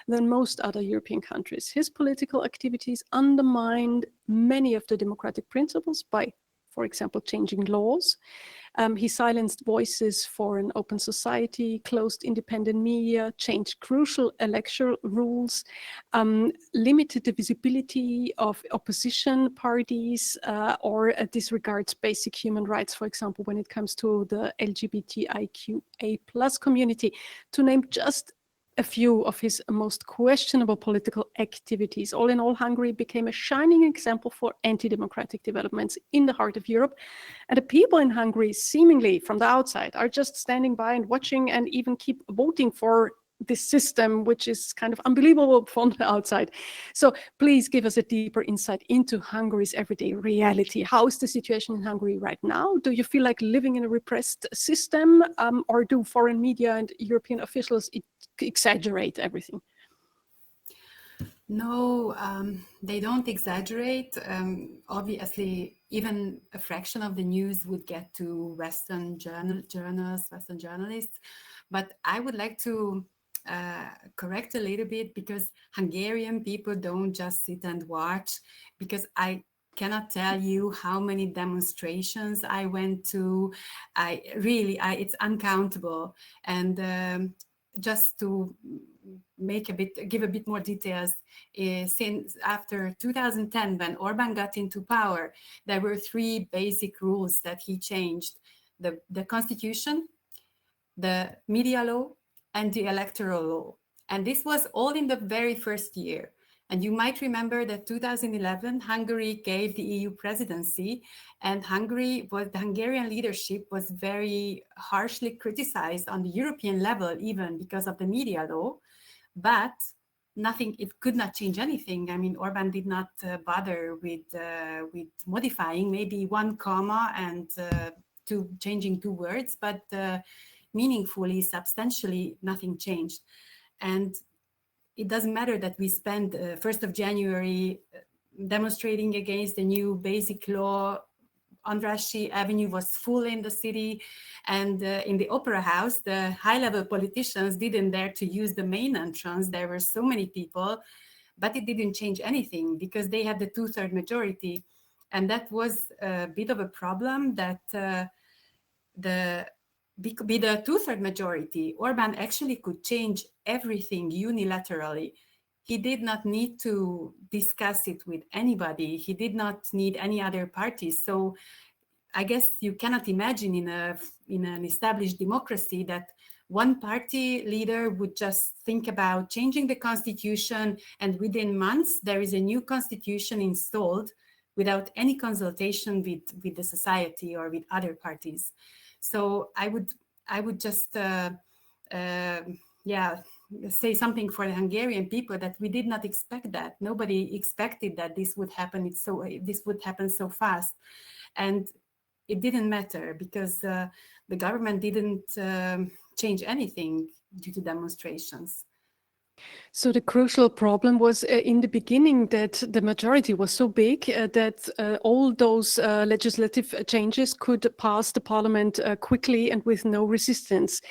than most other European countries. His political activities undermined many of the democratic principles by, for example, changing laws. He silenced voices for an open society, closed independent media, changed crucial electoral rules, limited the visibility of opposition parties, or disregards basic human rights, for example, when it comes to the LGBTIQA+ community, to name just a few of his most questionable political activities. All in all, Hungary became a shining example for anti-democratic developments in the heart of Europe. And the people in Hungary, seemingly from the outside, are just standing by and watching and even keep voting for this system, which is kind of unbelievable from the outside. So please give us a deeper insight into Hungary's everyday reality. How is the situation in Hungary right now? Do you feel like living in a repressed system, or do foreign media and European officials exaggerate everything? No, they don't exaggerate. Obviously, even a fraction of the news would get to Western journalists, Western journalists. But I would like to correct a little bit, because Hungarian people don't just sit and watch, because I cannot tell you how many demonstrations I went to. It's uncountable. And just to give a bit more details, since after 2010, when Orbán got into power, there were three basic rules that he changed: the constitution, the media law, and the electoral law. And this was all in the very first year. And you might remember that 2011, Hungary gave the EU presidency, and the Hungarian leadership was very harshly criticized on the European level, even because of the media law. But it could not change anything. I mean, Orbán did not bother with modifying maybe one comma and changing two words, but meaningfully, substantially, nothing changed. And it doesn't matter that we spent 1st of January demonstrating against the new basic law. Andrássy Avenue was full in the city, and in the Opera House, the high-level politicians didn't dare to use the main entrance. There were so many people, but it didn't change anything because they had the 2/3 majority. And that was a bit of a problem, that with the 2/3 majority, Orbán actually could change everything unilaterally. He did not need to discuss it with anybody. He did not need any other parties. So I guess you cannot imagine in an established democracy that one party leader would just think about changing the constitution, and within months there is a new constitution installed without any consultation with the society or with other parties. So I would just say something for the Hungarian people, that we did not expect that. Nobody expected that this would happen. This would happen so fast, and it didn't matter because the government didn't change anything due to demonstrations. So the crucial problem was in the beginning that the majority was so big that all those legislative changes could pass the parliament quickly and with no resistance.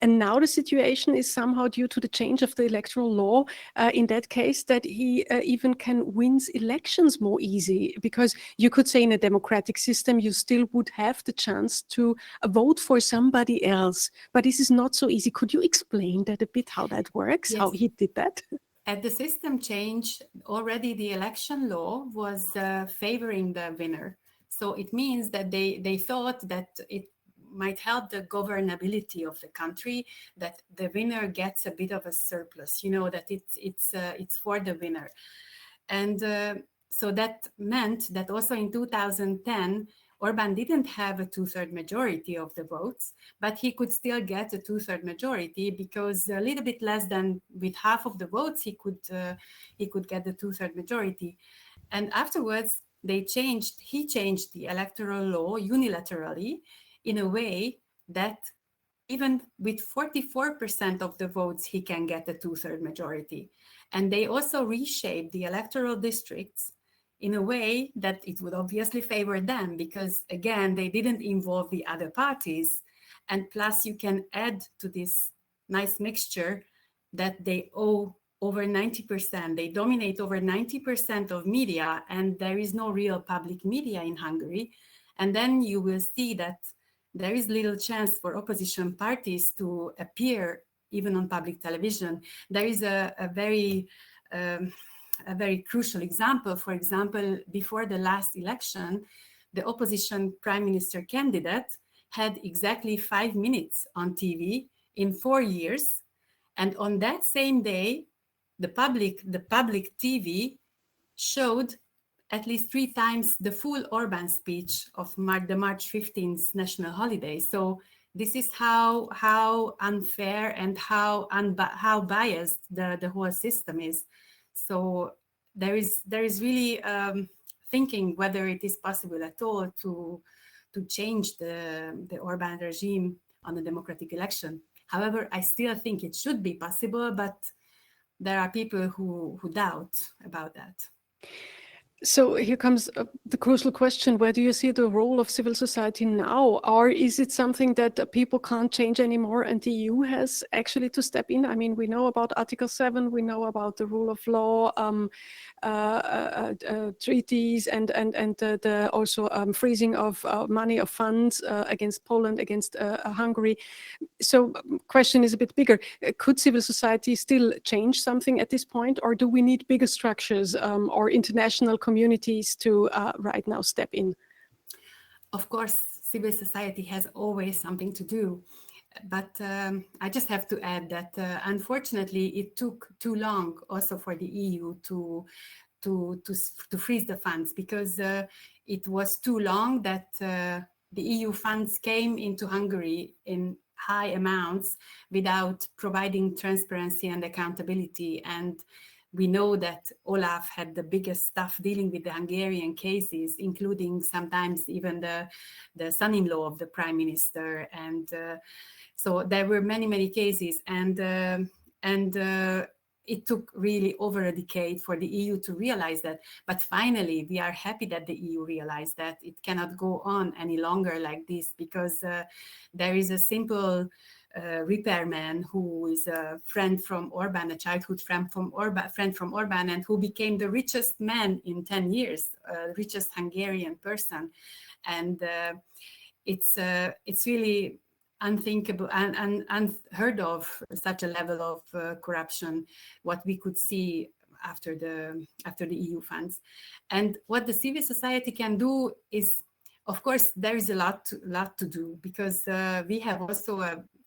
And now the situation is somehow due to the change of the electoral law, in that case, that he even can win elections more easy, because you could say in a democratic system, you still would have the chance to vote for somebody else. But this is not so easy. Could you explain that a bit, how that works, Yes. how he did that? At the system change, already the election law was favoring the winner. So it means that they thought that it might help the governability of the country, that the winner gets a bit of a surplus, that it's for the winner. And so that meant that also in 2010, Orbán didn't have a 2/3 majority of the votes, but he could still get a 2/3 majority, because a little bit less than with half of the votes, he could get the 2/3 majority. And afterwards, he changed the electoral law unilaterally in a way that even with 44% of the votes, he can get a 2/3 majority. And they also reshaped the electoral districts in a way that it would obviously favor them, because again, they didn't involve the other parties. And plus you can add to this nice mixture that they owe over 90%, they dominate over 90% of media, and there is no real public media in Hungary. And then you will see that there is little chance for opposition parties to appear even on public television. There is a very crucial example. For example, before the last election, the opposition prime minister candidate had exactly 5 minutes on TV in 4 years. And on that same day, the public TV showed at least 3 times the full Orbán speech of the March 15th national holiday. So this is how unfair and how biased the whole system is. So there is really thinking whether it is possible at all to change the Orbán regime on a democratic election. However, I still think it should be possible, but there are people who doubt about that. So here comes the crucial question: where do you see the role of civil society now? Or is it something that people can't change anymore and the EU has actually to step in? I mean, we know about Article 7, we know about the rule of law, treaties, and the also freezing of money, of funds against Poland, against Hungary. So question is a bit bigger. Could civil society still change something at this point, or do we need bigger structures or international communities to right now step in? Of course, civil society has always something to do. But I just have to add that unfortunately, it took too long also for the EU to freeze the funds, because it was too long that the EU funds came into Hungary in high amounts without providing transparency and accountability. And we know that Olaf had the biggest stuff dealing with the Hungarian cases, including sometimes even the son-in-law of the prime minister. And so there were many cases, and it took really over a decade for the EU to realize that. But finally, we are happy that the EU realized that it cannot go on any longer like this, because there is a simple repairman who is a friend from Orbán, a childhood friend from Orbán, and who became the richest man in 10 years, richest Hungarian person. And it's really unthinkable and unheard of, such a level of corruption, what we could see after the EU funds. And what the civil society can do is, of course, there is a lot to do, because we have also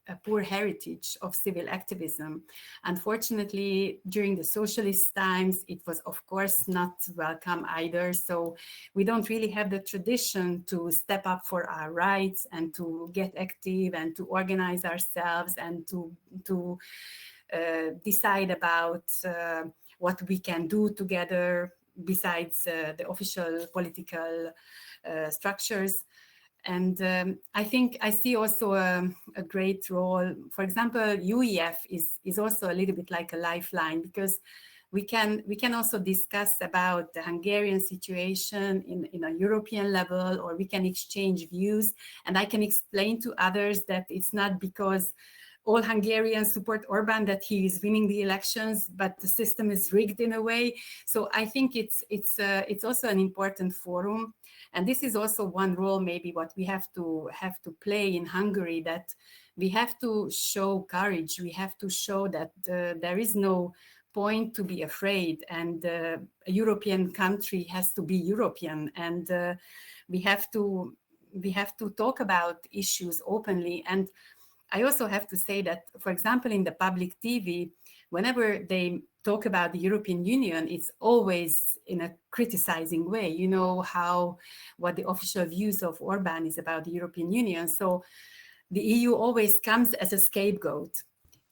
a poor heritage of civil activism. Unfortunately, during the socialist times, it was, of course, not welcome either. So we don't really have the tradition to step up for our rights and to get active and to organize ourselves and to decide about what we can do together besides the official political structures. And I think I see also a great role. For example, UEF is also a little bit like a lifeline, because we can also discuss about the Hungarian situation in a European level, or we can exchange views, and I can explain to others that it's not because all Hungarians support Orbán that he is winning the elections, but the system is rigged in a way. So I think it's also an important forum, and this is also one role maybe what we have to play in Hungary, that we have to show courage. We have to show that there is no point to be afraid, and a European country has to be European, and we have to talk about issues openly. And I also have to say that, for example, in the public TV, whenever they talk about the European Union, it's always in a criticizing way. You know what the official views of Orbán is about the European Union. So the EU always comes as a scapegoat.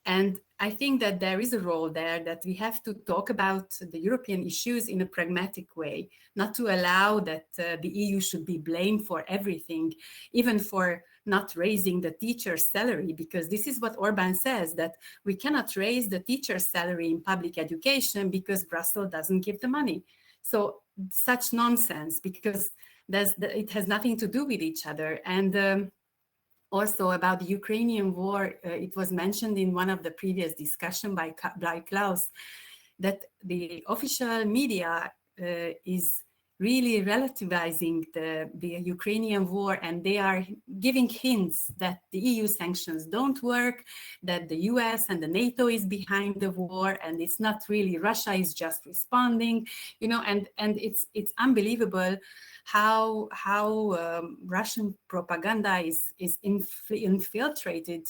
And I think that there is a role there, that we have to talk about the European issues in a pragmatic way, not to allow that the EU should be blamed for everything, even for not raising the teacher's salary, because this is what Orbán says, that we cannot raise the teacher's salary in public education because Brussels doesn't give the money. So such nonsense, because it has nothing to do with each other. And also about the Ukrainian war, it was mentioned in one of the previous discussion by Klaus, that the official media is really relativizing the Ukrainian war, and they are giving hints that the EU sanctions don't work, that the US and the NATO is behind the war, and it's not really Russia is just responding, and it's unbelievable how Russian propaganda is infiltrated,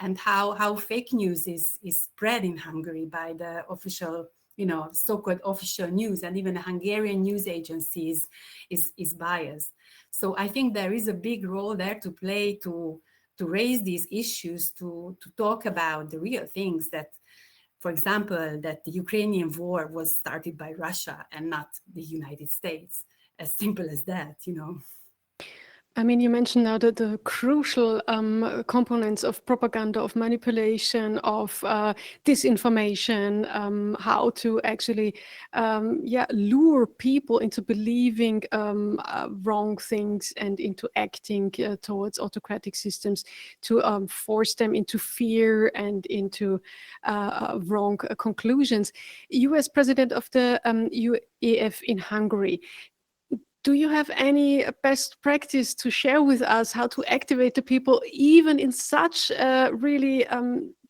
and how fake news is spread in Hungary by the official, so-called official news, and even the Hungarian news agencies is biased. So I think there is a big role there to play, to raise these issues, to talk about the real things, that, for example, that the Ukrainian war was started by Russia and not the United States. As simple as that, I mean, you mentioned now that the crucial components of propaganda, of manipulation, of disinformation, how to actually lure people into believing wrong things and into acting towards autocratic systems, to force them into fear and into wrong conclusions. You, as president of the UEF in Hungary, do you have any best practice to share with us, how to activate the people even in such a really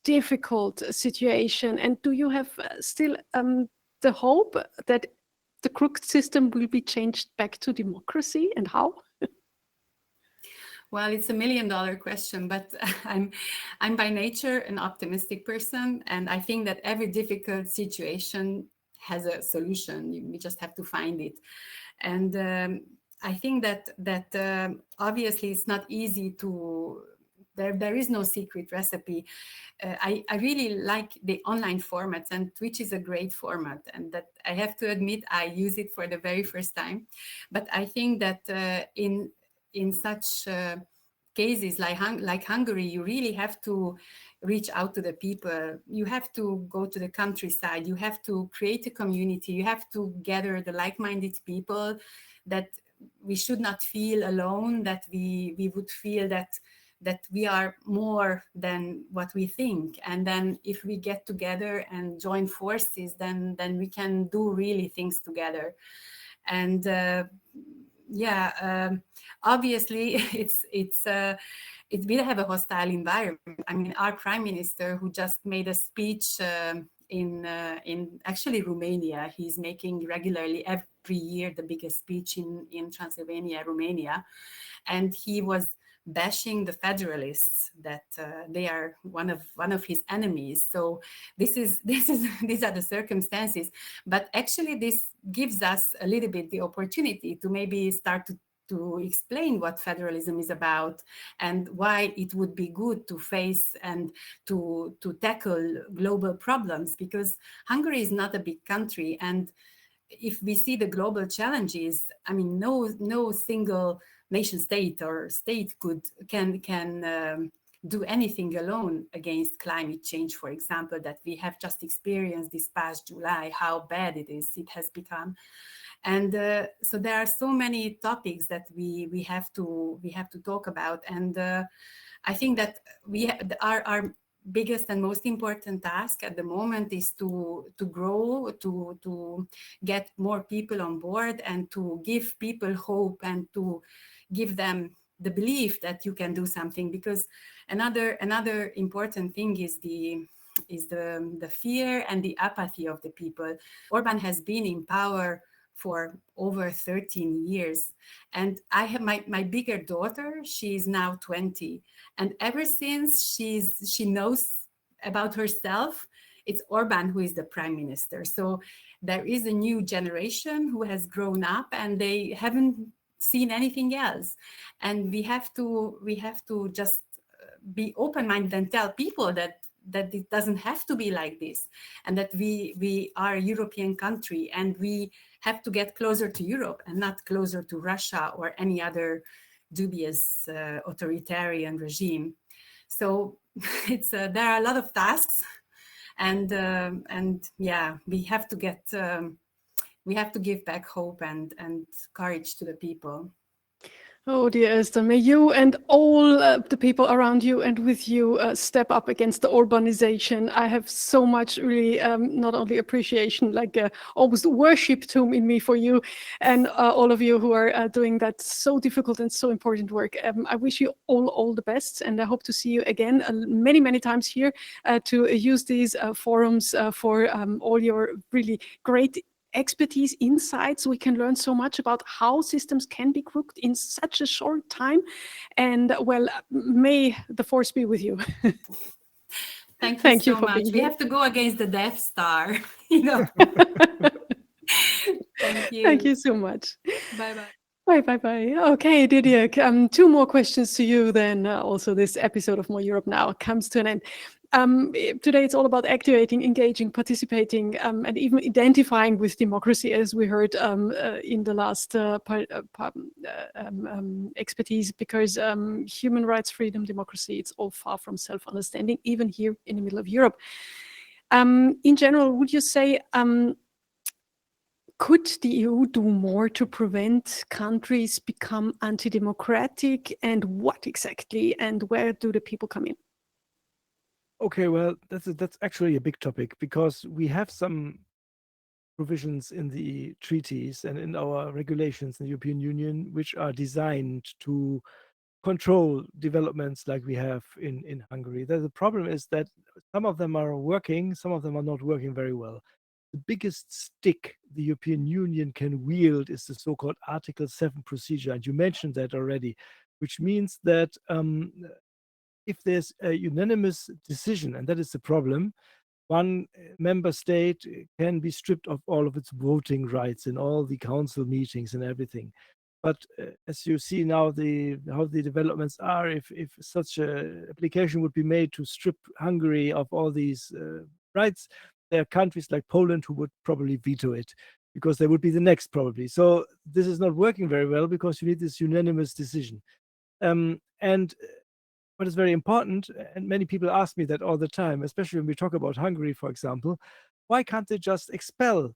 difficult situation? And do you have still the hope that the crooked system will be changed back to democracy, and how? Well, it's $1 million question, but I'm by nature an optimistic person, and I think that every difficult situation has a solution. We just have to find it. And I think that obviously it's not easy to, there is no secret recipe. I really like the online formats, and Twitch is a great format, and that I have to admit I use it for the very first time. But I think that in such cases like Hungary, you really have to reach out to the people. You have to go to the countryside. You have to create a community. You have to gather the like-minded people, that we should not feel alone, that we would feel that we are more than what we think. And then if we get together and join forces, then we can do really things together. And obviously we have a hostile environment. I mean, our prime minister, who just made a speech in actually Romania, he's making regularly every year the biggest speech in Transylvania, Romania, and he was bashing the federalists, that they are one of his enemies. So these are the circumstances. But actually, this gives us a little bit the opportunity to maybe start to to explain what federalism is about and why it would be good to face and to tackle global problems, because Hungary is not a big country, and if we see the global challenges, I mean, no single nation state or state can do anything alone against climate change, for example, that we have just experienced this past July, how bad it has become. And so there are so many topics that we have to talk about. And I think that our biggest and most important task at the moment is to grow, to get more people on board, and to give people hope, and to give them the belief that you can do something. Because another important thing is the fear and the apathy of the people. Orban has been in power for over 13 years. And I have my bigger daughter, she's now 20. And ever since she knows about herself, it's Orban who is the prime minister. So there is a new generation who has grown up and they haven't seen anything else. And we have to just be open-minded and tell people that it doesn't have to be like this, and that we are a European country, and we have to get closer to Europe and not closer to Russia or any other dubious authoritarian regime. So there are a lot of tasks, and yeah, we have to give back hope and courage to the people. Oh, dear Eszter, may you and all the people around you and with you step up against the urbanization. I have so much really not only appreciation, like almost worship in me for you and all of you who are doing that so difficult and so important work. I wish you all the best, and I hope to see you again many, many times here to use these forums for all your really great expertise, insights. We can learn so much about how systems can be crooked in such a short time. And well, may the force be with you. Thank you so much. We have to go against the Death Star, you know. Thank you. Thank you so much. Bye-bye. Bye. Okay, Dirk, two more questions to you then. Also, this episode of More Europe Now comes to an end. Today, it's all about activating, engaging, participating, and even identifying with democracy, as we heard in the last expertise, because human rights, freedom, democracy, it's all far from self-understanding, even here in the middle of Europe. In general, would you say, could the EU do more to prevent countries become anti-democratic, and what exactly, and where do the people come in? Okay, well, that's actually a big topic, because we have some provisions in the treaties and in our regulations in the European Union, which are designed to control developments like we have in Hungary. The problem is that some of them are working, some of them are not working very well. The biggest stick the European Union can wield is the so-called Article 7 procedure, and you mentioned that already, which means that if there's a unanimous decision, and that is the problem, one member state can be stripped of all of its voting rights in all the council meetings and everything. But as you see now, how the developments are, if such an application would be made to strip Hungary of all these rights, there are countries like Poland who would probably veto it, because they would be the next probably. So this is not working very well, because you need this unanimous decision. And what is very important, and many people ask me that all the time, especially when we talk about Hungary, for example, why can't they just expel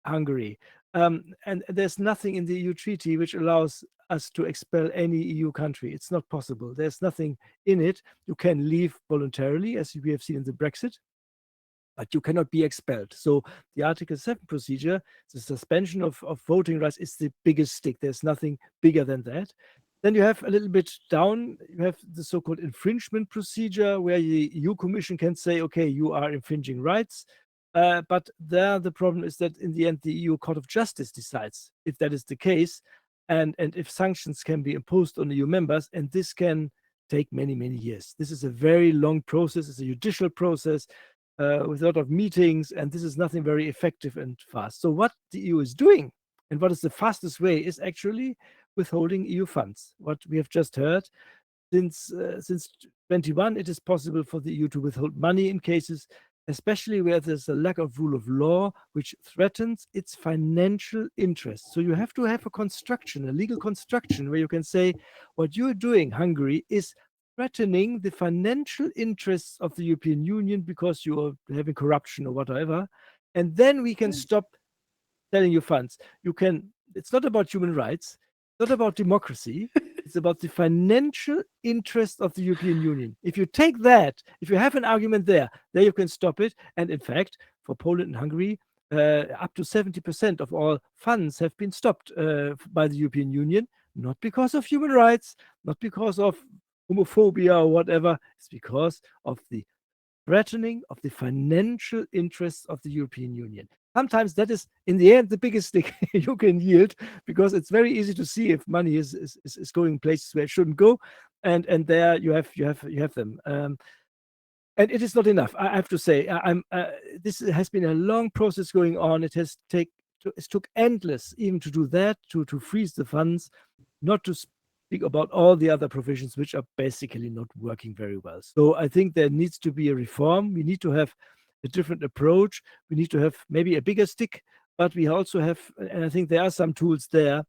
Hungary? And there's nothing in the EU treaty which allows us to expel any EU country. It's not possible. There's nothing in it. You can leave voluntarily, as we have seen in the Brexit, but you cannot be expelled. So the Article 7 procedure, the suspension of voting rights, is the biggest stick. There's nothing bigger than that. Then you have a little bit down, you have the so-called infringement procedure, where the EU Commission can say, okay, you are infringing rights. But there the problem is that in the end, the EU Court of Justice decides if that is the case, and if sanctions can be imposed on EU members, and this can take many, many years. This is a very long process. It's a judicial process with a lot of meetings, and this is nothing very effective and fast. So what the EU is doing, and what is the fastest way, is actually withholding EU funds. What we have just heard, since 21, it is possible for the EU to withhold money in cases, especially where there's a lack of rule of law, which threatens its financial interests. So you have to have a construction, a legal construction, where you can say, what you're doing, Hungary, is threatening the financial interests of the European Union because you are having corruption or whatever. And then we can stop selling you funds. It's not about human rights, it's not about democracy. It's about the financial interest of the European Union. If you take that, if you have an argument there you can stop it. And in fact, for Poland and Hungary, up to 70% of all funds have been stopped by the European Union, not because of human rights, not because of homophobia or whatever. It's because of the threatening of the financial interests of the European Union. Sometimes that is, in the end, the biggest stick you can yield, because it's very easy to see if money is going places where it shouldn't go, and there you have them. And it is not enough. I have to say, this has been a long process going on. It took endless even to do that, to freeze the funds, not to speak about all the other provisions which are basically not working very well. So I think there needs to be a reform. We need to have a different approach. We need to have maybe a bigger stick, but we also have, and I think there are some tools there.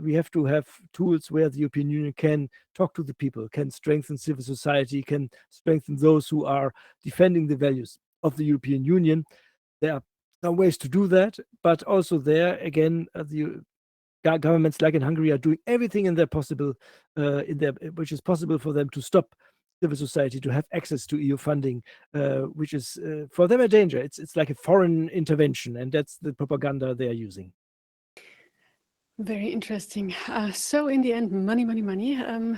We have to have tools where the European Union can talk to the people, can strengthen civil society, can strengthen those who are defending the values of the European Union. There are some ways to do that, but also there again, the governments like in Hungary are doing everything in their possible, which is possible for them to stop civil society to have access to EU funding, which is for them a danger. It's like a foreign intervention, and that's the propaganda they are using. Very interesting. So in the end, money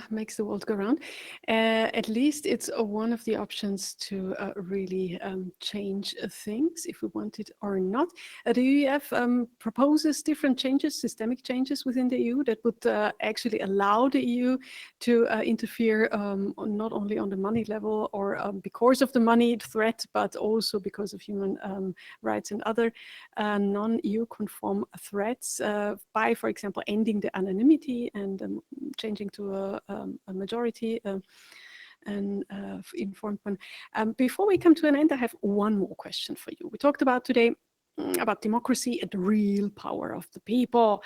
makes the world go round. At least it's one of the options to really change things, if we want it or not. The UEF proposes different changes, systemic changes within the EU that would actually allow the EU to interfere not only on the money level or because of the money threat, but also because of human rights and other non-EU conform threats by, for example, ending the anonymity and changing to a majority and informed one. Before we come to an end, I have one more question for you. We talked about today about democracy and the real power of the people.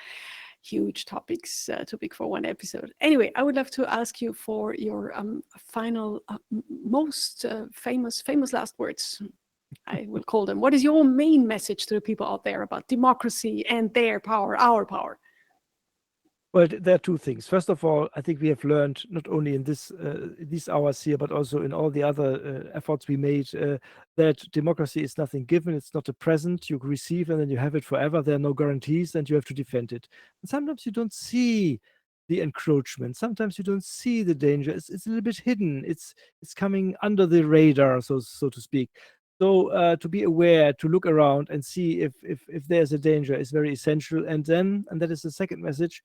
Huge topics, too big for one episode. Anyway, I would love to ask you for your final, most famous last words. I will call them. What is your main message to the people out there about democracy and their power, our power? Well, there are two things. First of all, I think we have learned, not only in these hours here, but also in all the other efforts we made, that democracy is nothing given. It's not a present you receive and then you have it forever. There are no guarantees and you have to defend it. And sometimes you don't see the encroachment. Sometimes you don't see the danger. It's a little bit hidden. It's coming under the radar, so to speak. So to be aware, to look around and see if there's a danger is very essential. And that is the second message.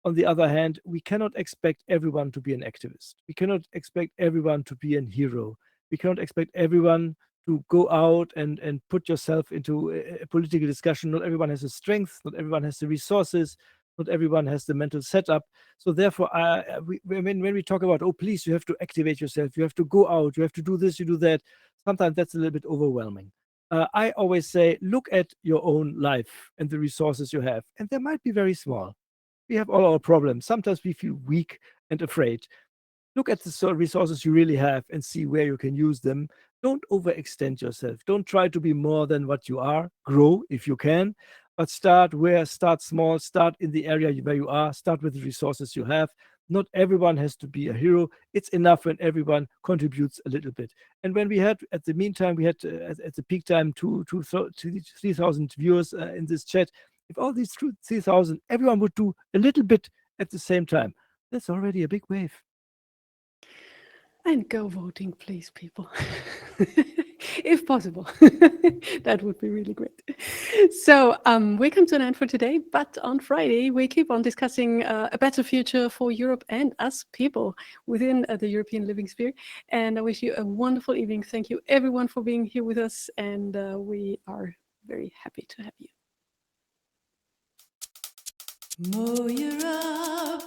On the other hand, we cannot expect everyone to be an activist. We cannot expect everyone to be a hero. We cannot expect everyone to go out and put yourself into a political discussion. Not everyone has the strength, not everyone has the resources, not everyone has the mental setup. So therefore, when we talk about, oh, please, you have to activate yourself, you have to go out, you have to do this, you do that, sometimes that's a little bit overwhelming. I always say, look at your own life and the resources you have, and they might be very small. We have all our problems. Sometimes we feel weak and afraid. Look at the resources you really have and see where you can use them. Don't overextend yourself. Don't try to be more than what you are. Grow if you can, but start small, start in the area where you are, start with the resources you have. Not everyone has to be a hero. It's enough when everyone contributes a little bit. And when we had, at the meantime, we had at the peak time 3,000 viewers in this chat. If all these 3,000, everyone would do a little bit at the same time, that's already a big wave. And go voting, please, people. If possible. That would be really great. So we come to an end for today, but on Friday, we keep on discussing a better future for Europe and us people within the European living sphere. And I wish you a wonderful evening. Thank you, everyone, for being here with us. And we are very happy to have you. More Europe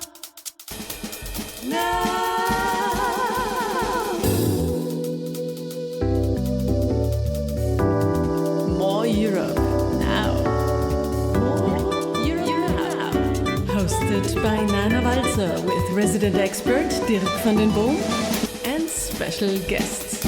now. More Europe now. More Europe now. Hosted by Nana Walzer with resident expert Dirk van den Boom and special guests.